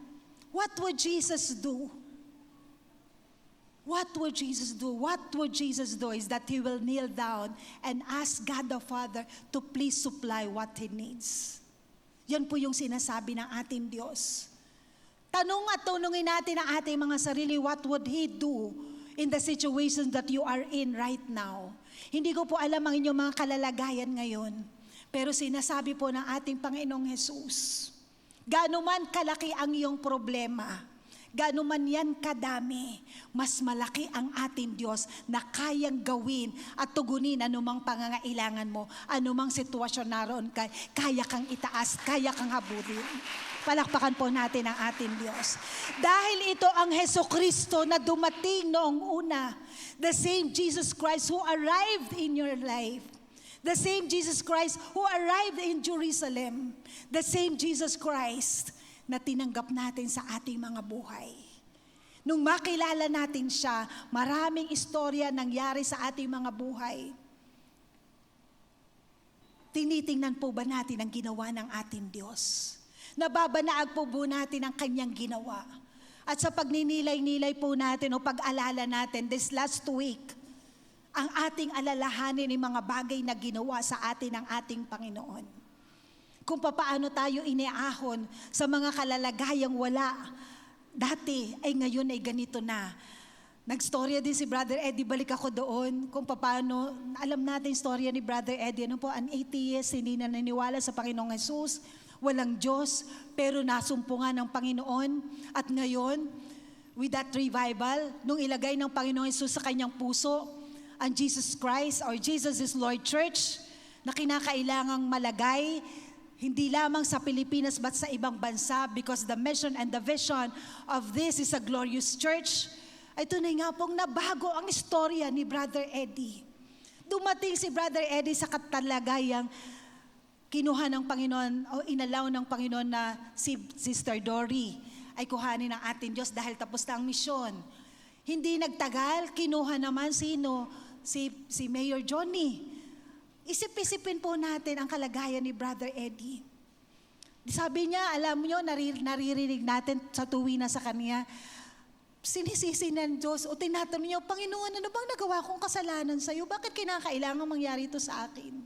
What would Jesus do? What would Jesus do? What would Jesus do is that He will kneel down and ask God the Father to please supply what He needs. Yan po yung sinasabi ng ating Diyos. Tanungin natin ang ating mga sarili, what would He do in the situation that you are in right now? Hindi ko po alam ang inyong mga kalalagayan ngayon. Pero sinasabi po ng ating Panginoong Jesus, gaano man kalaki ang iyong problema, gaano man yan kadami, mas malaki ang ating Diyos na kayang gawin at tugunin anumang pangangailangan mo, anumang sitwasyon naroon, kaya kang itaas, kaya kang habulin. Palakpakan po natin ang ating Diyos. Dahil ito ang Jesucristo na dumating noong una, the same Jesus Christ who arrived in your life, the same Jesus Christ who arrived in Jerusalem, the same Jesus Christ na tinanggap natin sa ating mga buhay. Nung makilala natin siya, maraming istorya nangyari sa ating mga buhay. Tinitingnan po ba natin ang ginawa ng ating Diyos? Nababanaag po natin ang kanyang ginawa? At sa pagninilay-nilay po natin o pag-alala natin this last week, ang ating alalahanin ng mga bagay na ginawa sa atin ng ating Panginoon. Kung papaano tayo iniahon sa mga kalalagayang wala. Dati ay ngayon ay ganito na Nagstorya din si Brother Eddie, balik ako doon kung paano, alam natin storya ni Brother Eddie, ano po, an atheist, hindi na naniniwala sa Panginoong Jesus, walang Diyos, pero nasumpungan ng Panginoon. At ngayon, with that revival, nung ilagay ng Panginoong Jesus sa kanyang puso, ang Jesus Christ or Jesus is Lord Church, na kinakailangang malagay, hindi lamang sa Pilipinas but sa ibang bansa, because the mission and the vision of this is a glorious church. Ay tunay nga pong nabago ang istorya ni Brother Eddie. Dumating si Brother Eddie sa katalagayang kinuha ng Panginoon o inalaw ng Panginoon na si Sister Dory ay kuhanin ng ating Diyos dahil tapos na ang misyon. Hindi nagtagal, kinuha naman sino? Si Mayor Johnny. Isip-isipin po natin ang kalagayan ni Brother Eddie. Sabi niya, alam niyo, naririnig natin sa tuwi na sa kanya, sinisisi ng Diyos o tinatanong niya, Panginoon, ano bang nagawa kong kasalanan sa iyo? Bakit kinakailangan mangyari ito sa akin?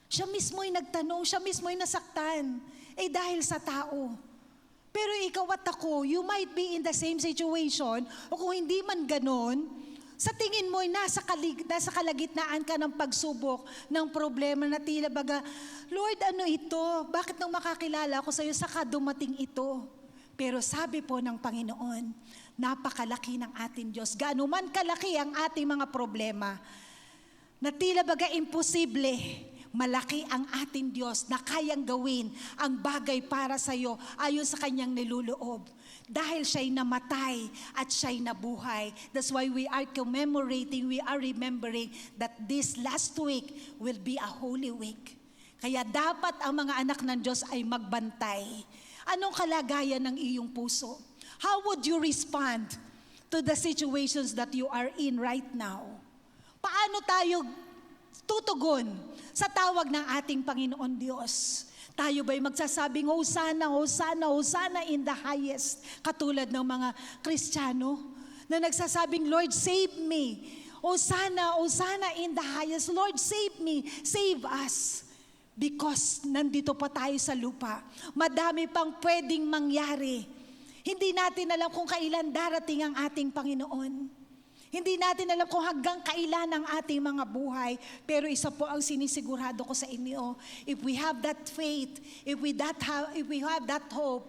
Siya mismo ay nagtanong, siya mismo ay nasaktan. Dahil sa tao. Pero ikaw at ako, you might be in the same situation, o kung hindi man ganon, sa tingin mo ay nasa kalagitnaan ka ng pagsubok, ng problema na tila baga, Lord, ano ito? Bakit nang makakilala ako sa iyo, saka dumating ito? Pero sabi po ng Panginoon, napakalaki ng ating Diyos. Gaano man kalaki ang ating mga problema, na tila baga imposible, malaki ang ating Diyos na kayang gawin ang bagay para sa iyo ayon sa kanyang niluloob. Dahil siya'y namatay at siya'y nabuhay. That's why we are commemorating, we are remembering that this last week will be a holy week. Kaya dapat ang mga anak ng Diyos ay magbantay. Anong kalagayan ng iyong puso? How would you respond to the situations that you are in right now? Paano tayo tutugon sa tawag ng ating Panginoon Diyos? Tayo ba'y magsasabing, Hosanna, Hosanna, Hosanna in the highest, katulad ng mga Kristiyano na nagsasabing, Lord, save me. Hosanna, Hosanna in the highest. Lord, save me, save us. Because nandito pa tayo sa lupa. Madami pang pwedeng mangyari. Hindi natin alam kung kailan darating ang ating Panginoon. Hindi natin alam kung hanggang kailan ang ating mga buhay. Pero isa po ang sinisigurado ko sa inyo. If we have that faith, if we have that hope,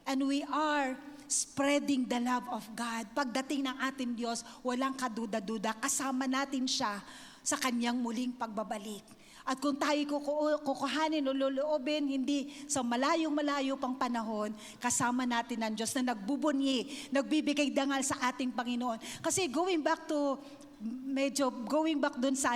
and we are spreading the love of God, pagdating ng ating Diyos, walang kaduda-duda, kasama natin siya sa kanyang muling pagbabalik. At kung tayo kukuhanin o luluobin, hindi sa malayong-malayo pang panahon, kasama natin ang Diyos na nagbubunyi, nagbibigay dangal sa ating Panginoon. Kasi going back dun sa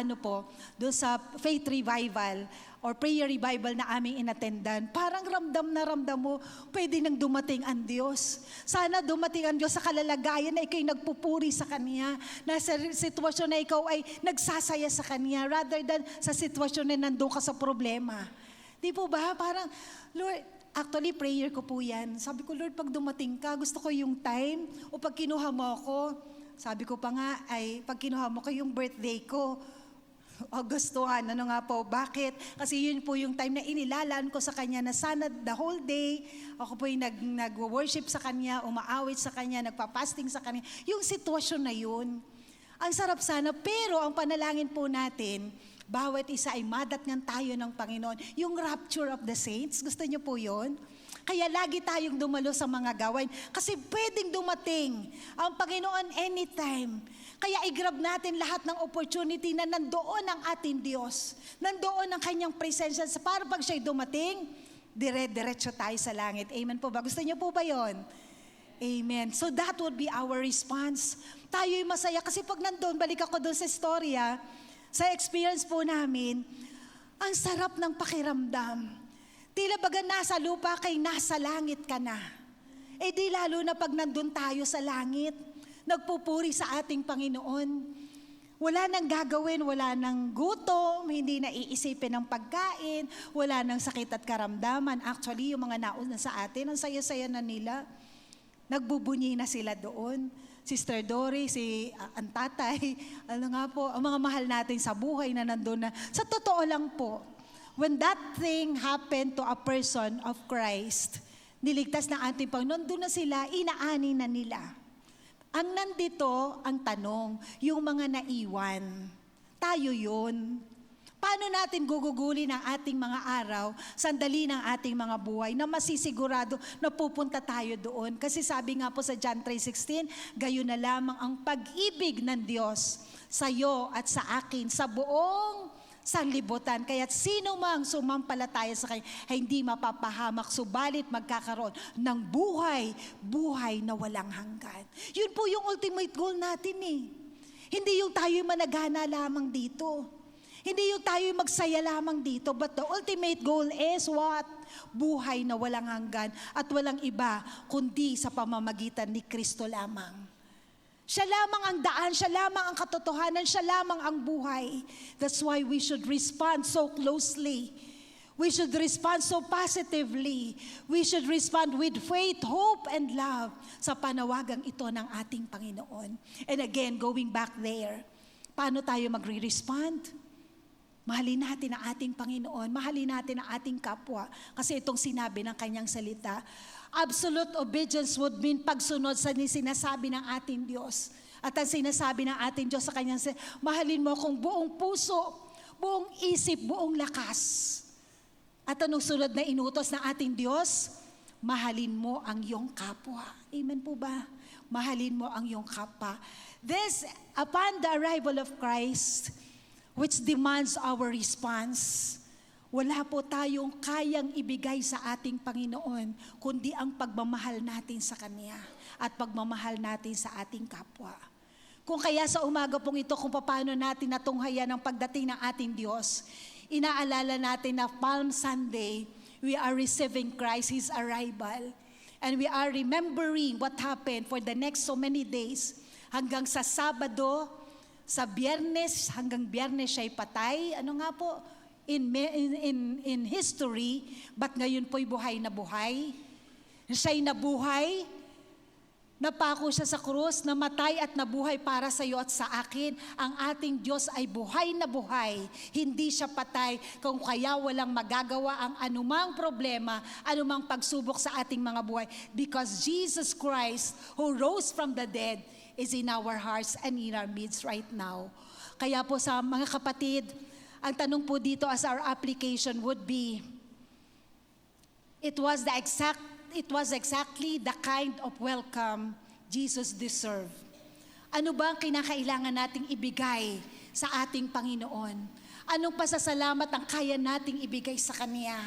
dun sa faith revival or prayer revival na aming inattendan, parang ramdam na ramdam mo, pwede nang dumating ang Diyos. Sana dumating ang Diyos sa kalalagayan na ikaw'y nagpupuri sa Kanya, na sa sitwasyon na ikaw ay nagsasaya sa Kanya, rather than sa sitwasyon na nandun ka sa problema. Di po ba? Parang, Lord, actually prayer ko po yan. Sabi ko, Lord, pag dumating ka, gusto ko yung time, o pag kinuha mo ako, sabi ko pa nga, ay pag kinuha mo ko yung birthday ko, Augustuhan, ano nga po, bakit? Kasi yun po yung time na inilalaan ko sa Kanya na sana the whole day, ako po yung nag-worship sa Kanya, umaawit sa Kanya, nagpa-fasting sa Kanya. Yung sitwasyon na yun, ang sarap sana, pero ang panalangin po natin, bawat isa ay madatngan tayo ng Panginoon. Yung rapture of the saints, gusto niyo po yun? Kaya lagi tayong dumalo sa mga gawain. Kasi pwedeng dumating ang Panginoon anytime. Kaya i-grab natin lahat ng opportunity na nandoon ang ating Diyos. Nandoon ang Kanyang presensya. Para pag siya'y dumating, dire-diretso tayo sa langit. Amen po ba? Gusto niyo po ba yon? Amen. So that would be our response. Tayo'y masaya. Kasi pag nandoon, balik ako doon sa istorya, sa experience po namin, ang sarap ng pakiramdam. Tila baga nasa lupa kay nasa langit ka na. Di lalo na pag nandun tayo sa langit, nagpupuri sa ating Panginoon. Wala nang gagawin, wala nang gutom, hindi na iisipin ng pagkain, wala nang sakit at karamdaman. Actually, yung mga nauna sa atin, ang saya-saya na nila. Nagbubunyi na sila doon. Sister Dory, ang tatay, ang mga mahal natin sa buhay na nandun na. Sa totoo lang po, when that thing happened to a person of Christ, niligtas na ating Panginoon, doon na sila, inaani na nila. Ang nandito, ang tanong, yung mga naiwan, tayo yun. Paano natin gugugulin ang ating mga araw, sandali ng ating mga buhay, na masisigurado na pupunta tayo doon? Kasi sabi nga po sa John 3:16, gayon na lamang ang pag-ibig ng Diyos sa iyo at sa akin, sa buong sanlibutan. Kaya't sino mang sumampalataya sa Kanya ay hindi mapapahamak, subalit magkakaroon ng buhay na walang hanggan. Yun po yung ultimate goal natin eh. Hindi yung tayo managana lamang dito. Hindi yung tayo magsaya lamang dito. But the ultimate goal is what? Buhay na walang hanggan at walang iba kundi sa pamamagitan ni Kristo lamang. Siya lamang ang daan, siya lamang ang katotohanan, siya lamang ang buhay. That's why we should respond so closely. We should respond so positively. We should respond with faith, hope, and love sa panawagang ito ng ating Panginoon. And again, going back there, paano tayo magre-respond? Mahalin natin ang ating Panginoon, mahalin natin ang ating kapwa. Kasi itong sinabi ng kanyang salita, absolute obedience would mean pagsunod sa sinasabi ng ating Diyos. At ang sinasabi ng ating Diyos sa kanyang mahalin mo akong buong puso, buong isip, buong lakas. At anong sunod na inutos ng ating Diyos? Mahalin mo ang iyong kapwa. Amen po ba? Mahalin mo ang iyong kapwa. This, upon the arrival of Christ, which demands our response, wala po tayong kayang ibigay sa ating Panginoon, kundi ang pagmamahal natin sa Kanya at pagmamahal natin sa ating kapwa. Kung kaya sa umaga pong ito, kung paano natin natunghayan ang pagdating ng ating Diyos, inaalala natin na Palm Sunday, we are receiving Christ, His arrival. And we are remembering what happened for the next so many days, hanggang sa Sabado, sa Biyernes, hanggang Biyernes siya'y patay. Ano nga po? In history, but ngayon po'y buhay na buhay. Siya'y nabuhay, napako siya sa krus, namatay at nabuhay para sa iyo at sa akin. Ang ating Diyos ay buhay na buhay, hindi siya patay, kung kaya walang magagawa ang anumang problema, anumang pagsubok sa ating mga buhay. Because Jesus Christ, who rose from the dead, is in our hearts and in our midst right now. Kaya po sa mga kapatid, ang tanong po dito as our application would be, it was exactly the kind of welcome Jesus deserved. Ano ba ang kinakailangan nating ibigay sa ating Panginoon? Anong pasasalamat ang kaya nating ibigay sa Kanya?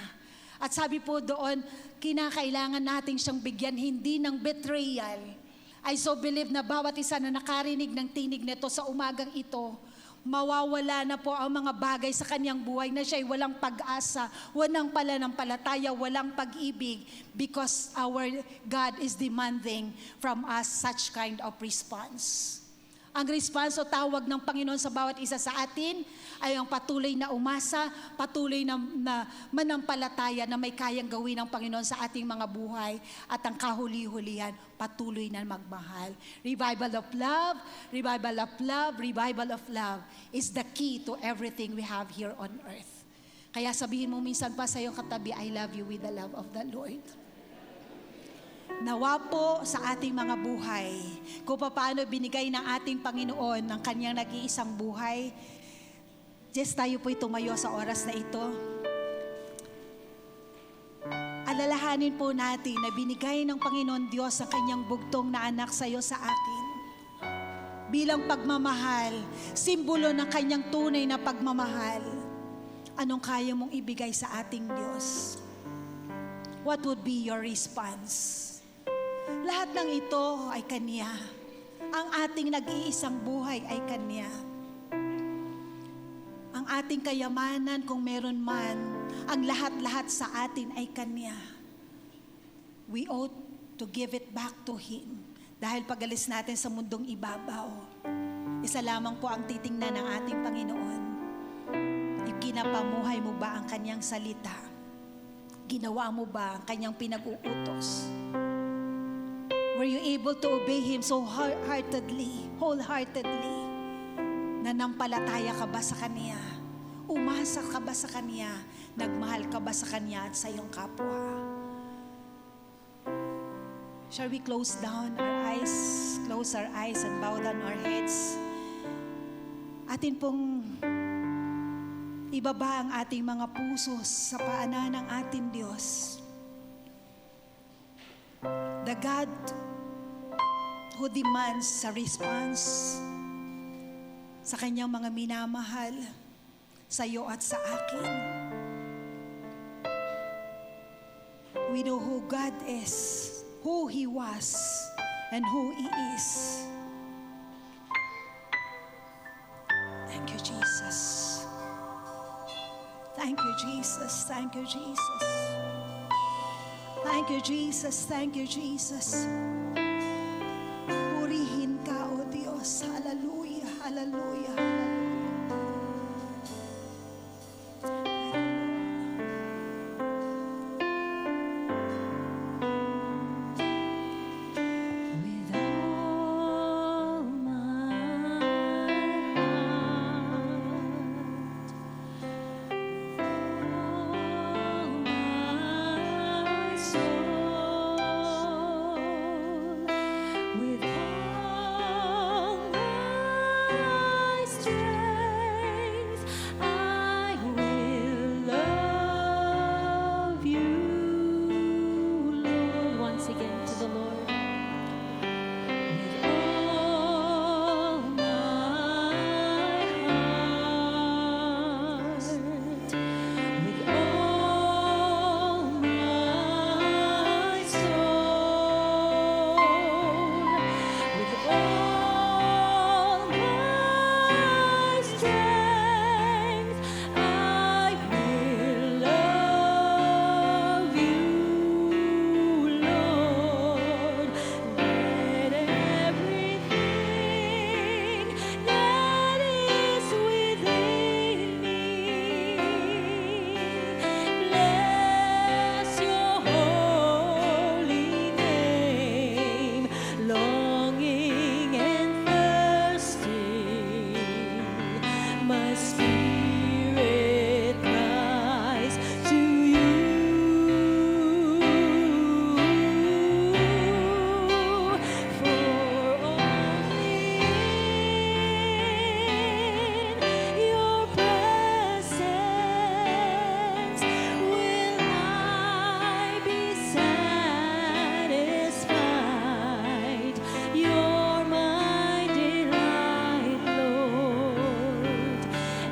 At sabi po doon, kinakailangan nating siyang bigyan hindi ng betrayal. I so believe na bawat isa na nakarinig ng tinig nito sa umagang ito, mawawala na po ang mga bagay sa kanyang buhay na siya'y walang pag-asa, walang pananampalataya, walang pag-ibig, because our God is demanding from us such kind of response. Ang response o tawag ng Panginoon sa bawat isa sa atin ay ang patuloy na umasa, patuloy na manampalataya na may kayang gawin ng Panginoon sa ating mga buhay, at ang kahuli-hulihan, patuloy na magmahal. Revival of love, revival of love, revival of love is the key to everything we have here on earth. Kaya sabihin mo minsan pa sa iyong katabi, I love you with the love of the Lord. Nawa po sa ating mga buhay, kung paano binigay ng ating Panginoon ng kanyang nag-iisang buhay. Just tayo po'y tumayo sa oras na ito. Alalahanin po natin na binigay ng Panginoon Diyos ang kanyang bugtong na anak sa iyo sa akin. Bilang pagmamahal, simbolo ng kanyang tunay na pagmamahal. Anong kaya mong ibigay sa ating Diyos? What would be your response? Lahat ng ito ay Kanya. Ang ating nag-iisang buhay ay Kanya. Ang ating kayamanan, kung meron man, ang lahat-lahat sa atin ay Kanya. We ought to give it back to Him. Dahil pag-alis natin sa mundong ibabaw, isa lamang po ang titingnan ng ating Panginoon. Ikinapamuhay mo ba ang Kanyang salita? Ginawa mo ba ang Kanyang pinag-uutos? Were you able to obey Him so wholeheartedly? Nanampalataya ka ba sa Kanya? Umasa ka ba sa Kanya? Nagmahal ka ba sa Kanya at sa iyong kapwa? Shall we close our eyes and bow down our heads? Atin pong ibaba ang ating mga puso sa paanan ng ating Diyos. The God who demands a response sa kanyang mga minamahal, sa iyo at sa akin. We know who God is, who He was, and who He is. Thank you, Jesus. Thank you, Jesus. Thank you, Jesus. Thank you, Jesus. Thank you, Jesus. Purihin ka, O Diyos. Hallelujah, hallelujah, hallelujah. With all my heart, all my soul, with all my strength, I will love you, Lord. Once again to the Lord. With all my heart, with all my soul, with all my strength, I will love you, Lord. Let everything that is within me bless your holy name. Longing and thirsty, my spirit cries to you. For only in your presence will I be satisfied. You're my delight, Lord,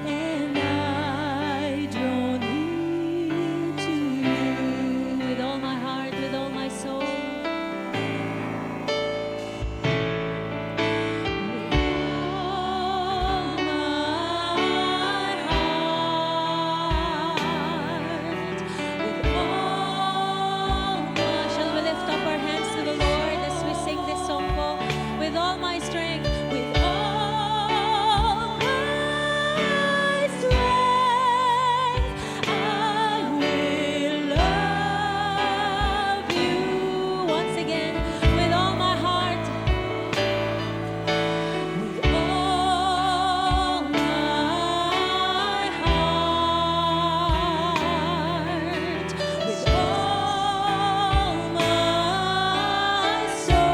and I draw near to you with all my heart, with all my soul. Shall we lift up our hands to the Lord as we sing this song po? With all my strength, with all my strength, I will love you. Once again, with all my heart. With all my heart, with all my soul,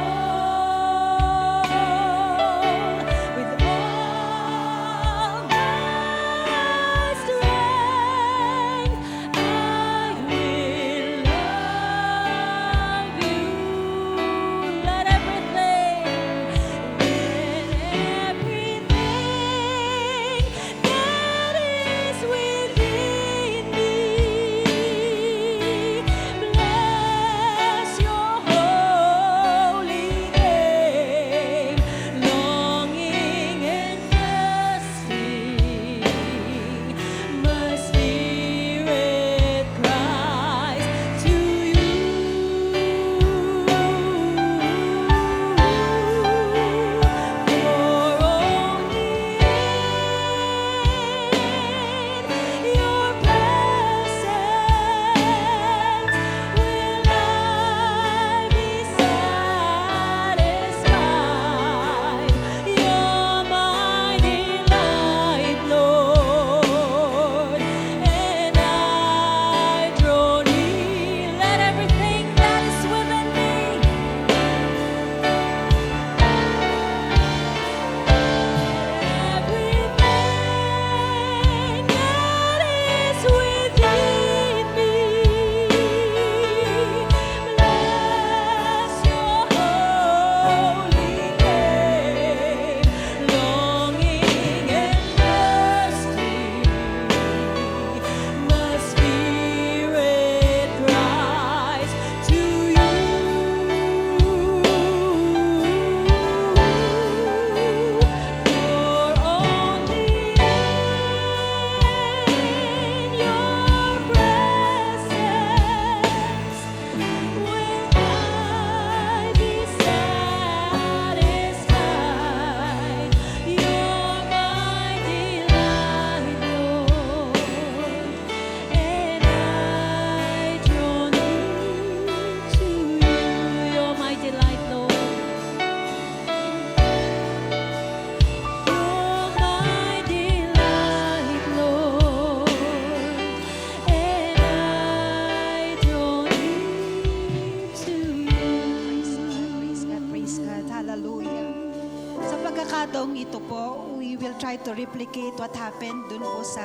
pagkakataong ito po, we will try to replicate what happened dun po sa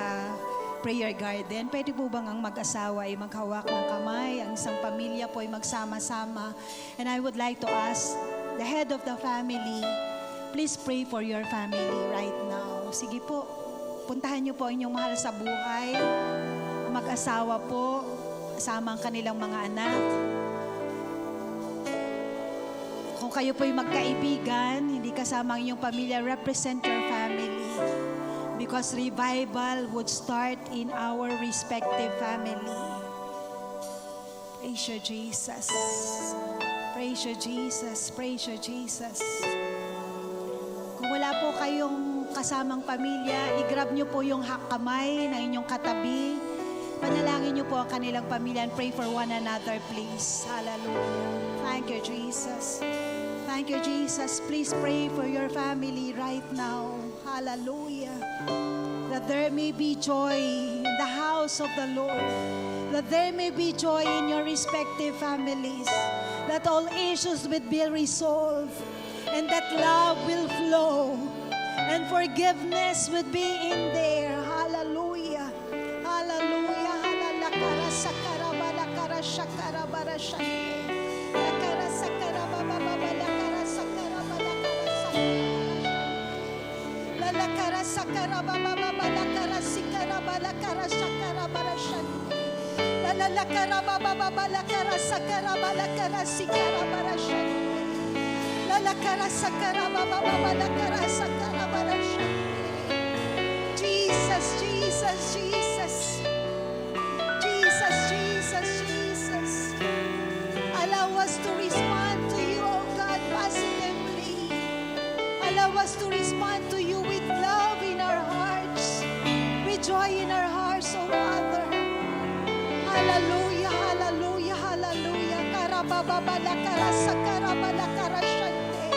prayer garden. Pwede po bang ang mag-asawa ay maghawak ng kamay, ang isang pamilya po ay magsama-sama. And I would like to ask the head of the family, please pray for your family right now. Sige po, puntahan niyo po ang inyong mahal sa buhay, mag-asawa po, kasama ang kanilang mga anak. Kung kayo po'y magkaibigan, hindi kasama ang inyong pamilya, represent your family. Because revival would start in our respective family. Praise you, Jesus. Praise you, Jesus. Praise you, Jesus. Kung wala po kayong kasamang pamilya, i-grab nyo po yung kamay ng inyong katabi. Panalangin nyo po ang kanilang pamilya and pray for one another, please. Hallelujah. Thank you, Jesus. Thank you, Jesus. Please pray for your family right now. Hallelujah. That there may be joy in the house of the Lord. That there may be joy in your respective families. That all issues would be resolved. And that love will flow. And forgiveness would be in there. Hallelujah. Hallelujah. Hallelujah. Sakarabala shakarabara shakti. Lakara sakarababa lakara sakarabala lakara sakarababa lakara sikarabala lakara sakarabara shakti. Lakara baba lakara sakarabala lakara sikarabara shakti. Lakara sakarababa lakara sakarabara shakti. Jesus, Jesus, Jesus. Jesus, Jesus, Jesus. Allow us to respond to you, oh God, positively. Allow us to respond to you with love in our hearts, with joy in our hearts, oh Father. Hallelujah, hallelujah, hallelujah. Karababala karasa karabala karashante.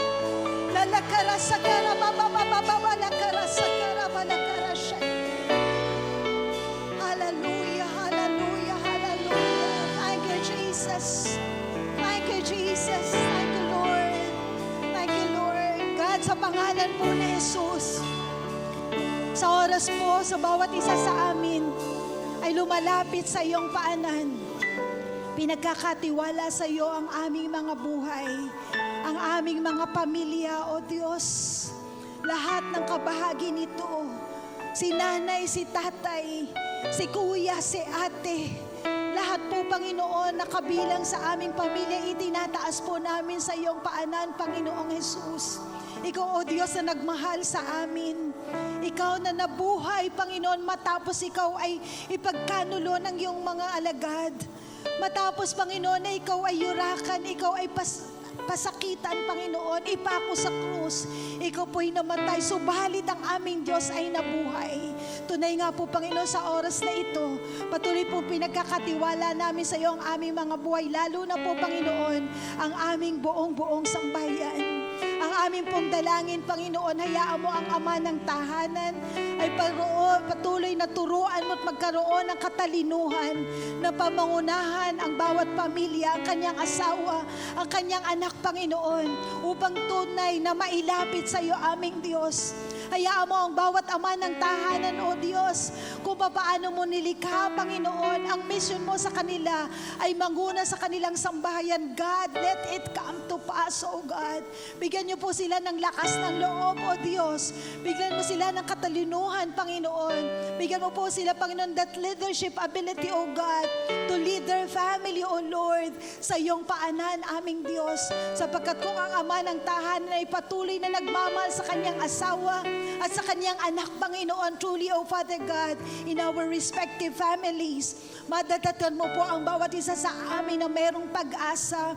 Lalakara sakarababababala karasa karabala karashante. Hallelujah, hallelujah, hallelujah. Thank you, Jesus. Thank you, Jesus. Thank you, Lord. Thank you, Lord. God, sa pangalan po ni Jesus, sa oras po, sa bawat isa sa amin, ay lumalapit sa iyong paanan. Pinagkakatiwala sa iyo ang aming mga buhay, ang aming mga pamilya, O Diyos. Lahat ng kabahagi nito, si nanay, si tatay, si kuya, si ate, lahat po, Panginoon, na kabilang sa aming pamilya, itinataas po namin sa iyong paanan, Panginoong Jesus. Ikaw, O Diyos, na nagmahal sa amin. Ikaw na nabuhay, Panginoon, matapos ikaw ay ipagkanulo ng iyong mga alagad. Matapos, Panginoon, na ikaw ay yurakan, ikaw ay pasakitan, Panginoon, ipako sa krus. Ikaw po'y namatay, subalit ang aming Diyos ay nabuhay. Tunay nga po, Panginoon, sa oras na ito, patuloy po pinagkakatiwala namin sa iyo ang aming mga buhay, lalo na po, Panginoon, ang aming buong sambayan. Ang aming pong dalangin, Panginoon, hayaan mo ang ama ng tahanan ay patuloy na turuan mo at magkaroon ng katalinuhan na pamangunahan ang bawat pamilya, ang kanyang asawa, ang kanyang anak, Panginoon, upang tunay na mailapit sa iyo, aming Diyos. Hayaan mo ang bawat ama ng tahanan, O Diyos, kung paano mo nilikha, Panginoon, ang mission mo sa kanila ay manguna sa kanilang sambahayan. God, let it come to pass, O God. Bigyan niyo po sila ng lakas ng loob, O Diyos. Bigyan mo sila ng katalinuhan, Panginoon. Bigyan mo po sila, Panginoon, that leadership ability, O God, to lead their family, O Lord, sa iyong paanan, aming Diyos. Sapagkat kung ang ama ng tahanan ay patuloy na nagmamahal sa kanyang asawa at sa kanyang anak, Panginoon, truly, O Father God, in our respective families, madadatan mo po ang bawat isa sa amin na merong pag-asa,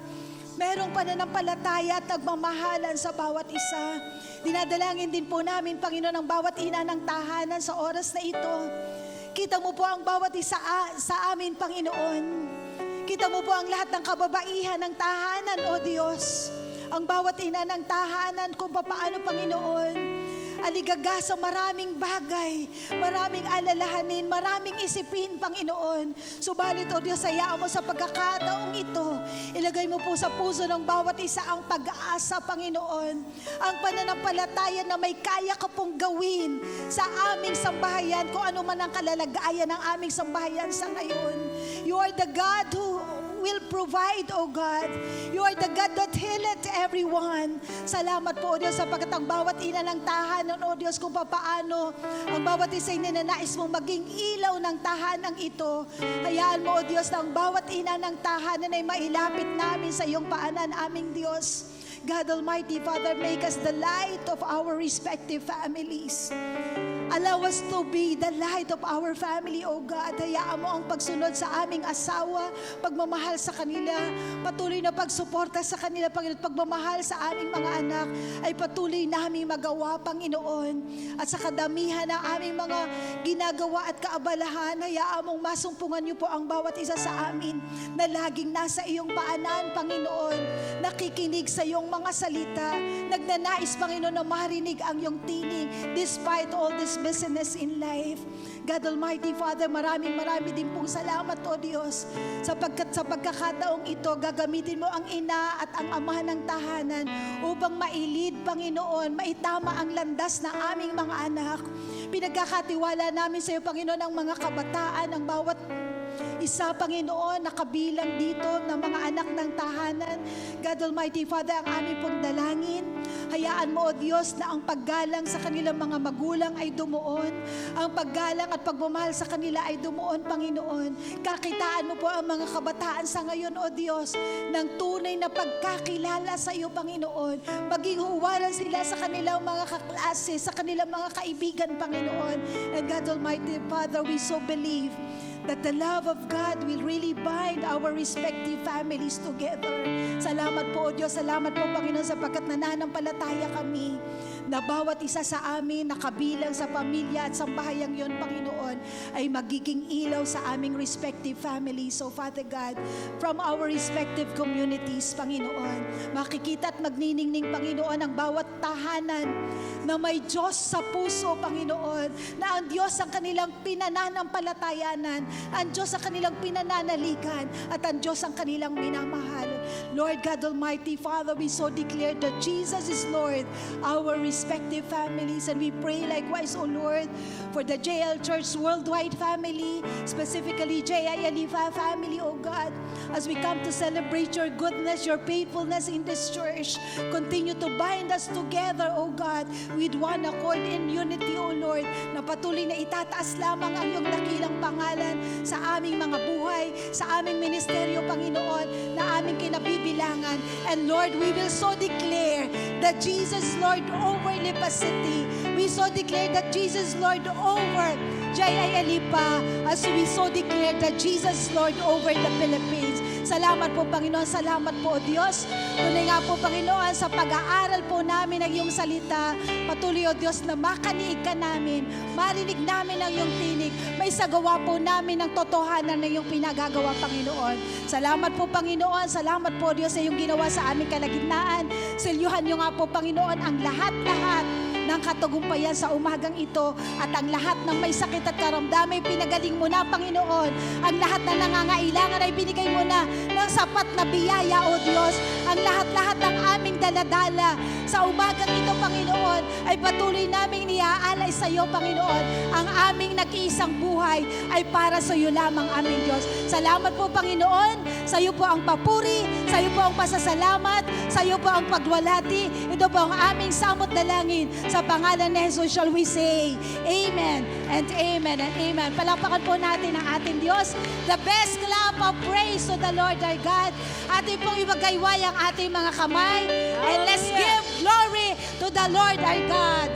merong pananampalataya at nagmamahalan sa bawat isa. Dinadalangin din po namin, Panginoon, ang bawat ina ng tahanan sa oras na ito. Kita mo po ang bawat isa sa amin, Panginoon. Kita mo po ang lahat ng kababaihan ng tahanan, O Diyos. Ang bawat ina ng tahanan kung paano, Panginoon, aligaga sa maraming bagay, maraming alalahanin, maraming isipin, Panginoon. Subalit, O Diyos, hayaan mo sa pagkakataong ito, ilagay mo po sa puso ng bawat isa ang pag-asa, Panginoon. Ang pananampalataya na may kaya ka pong gawin sa aming sambahayan, kung ano man ang kalalagayan ng aming sambahayan sa ngayon. You are the God who will provide, O God. You are the God that healeth everyone. Salamat po, O Diyos, sapagkat ang bawat ina ng tahanan, O Diyos, kung papaano ang bawat isa ay ninanais mong maging ilaw ng tahanan ito. Hayaan mo, O Diyos, na ang bawat ina ng tahanan ay mailapit namin sa iyong paanan, aming Diyos. God Almighty, Father, make us the light of our respective families. Allow us to be the light of our family, O God. Hayaan mo ang pagsunod sa aming asawa, pagmamahal sa kanila, patuloy na pagsuporta sa kanila, Panginoon, pagmamahal sa aming mga anak, ay patuloy namin magawa, Panginoon. At sa kadamihan ng aming mga ginagawa at kaabalahan, hayaan mong masumpungan niyo po ang bawat isa sa amin na laging nasa iyong paanan, Panginoon, nakikinig sa iyong mga salita, nagnanais, Panginoon, na marinig ang iyong tinig despite all this business in life. God Almighty, Father, marami din pong salamat, O Diyos, sapagkat sa pagkakataong ito, gagamitin mo ang ina at ang ama ng tahanan upang mailid, Panginoon, maitama ang landas ng aming mga anak. Pinagkakatiwala namin sa iyo, Panginoon, ang mga kabataan, ang bawat isa, Panginoon, nakabilang dito ng mga anak ng tahanan. God Almighty, Father, ang aming pong dalangin, hayaan mo, O Diyos, na ang paggalang sa kanilang mga magulang ay dumuon. Ang paggalang at pagmamahal sa kanila ay dumuon, Panginoon. Kakitaan mo po ang mga kabataan sa ngayon, O Diyos, ng tunay na pagkakilala sa iyo, Panginoon. Maging huwaran sila sa kanilang mga kaklase, sa kanilang mga kaibigan, Panginoon. And God Almighty, Father, we so believe that the love of God will really bind our respective families together. Salamat po, O Diyos. Salamat po, Panginoon, sapagkat nananampalataya kami na bawat isa sa amin na kabilang sa pamilya at sambahayang yon, Panginoon, ay magiging ilaw sa aming respective families. So, Father God, from our respective communities, Panginoon, makikita at magniningning, Panginoon, ang bawat tahanan na may Diyos sa puso, Panginoon, na ang Diyos ang kanilang pinananampalatayanan, ang Diyos ang kanilang pinananaligan, at ang Diyos ang kanilang minamahal. Lord God Almighty, Father, we so declare that Jesus is Lord, our respective families, and we pray likewise, O Lord, for the JL Church Worldwide family, specifically J.I. Alifa family, O God, as we come to celebrate your goodness, your faithfulness in this church. Continue to bind us together, O God, with one accord in unity, O Lord, na patuloy na itataas lamang ang iyong dakilang pangalan sa aming mga buhay, sa aming ministeryo, Panginoon, na aming kinabibilangan. And Lord, we will so declare that Jesus Lord over Lipa City. We so declare that Jesus Lord over J.I. Alipa, as we so declare that Jesus Lord over the Philippines. Salamat po, Panginoon. Salamat po, Diyos. Tuloy nga po, Panginoon, sa pag-aaral po namin ng iyong salita. Patuloy, O Diyos, na makaniig ka namin. Marinig namin ang iyong tinig. May sagawa po namin ang totohanan na iyong pinagagawa, Panginoon. Salamat po, Panginoon. Salamat po, Diyos, sa iyong ginawa sa aming kalagitnaan. Silyuhan niyo nga po, Panginoon, ang lahat-lahat ng katagumpayan sa umagang ito, at ang lahat ng may sakit at karamdaman ay pinagaling mo na, Panginoon. Ang lahat na nangangailangan ay binigay mo na ng sapat na biyaya, O Diyos. Ang lahat-lahat ng aming daladala sa umagang ito, Panginoon, ay patuloy naming niaalay sa iyo, Panginoon. Ang aming nag-iisang buhay ay para sa iyo lamang, aming Diyos. Salamat po, Panginoon. Sa iyo po ang papuri, sa iyo po ang pasasalamat, sa iyo po ang pagwalati. Ito po ang aming samot dalangin. Sa pangalan ni Jesus shall we say, Amen and Amen and Amen. Palakpakan po natin ang ating Diyos. The best clap of praise to the Lord our God. Ating pong ibagayway ang ating mga kamay. And let's give glory to the Lord our God.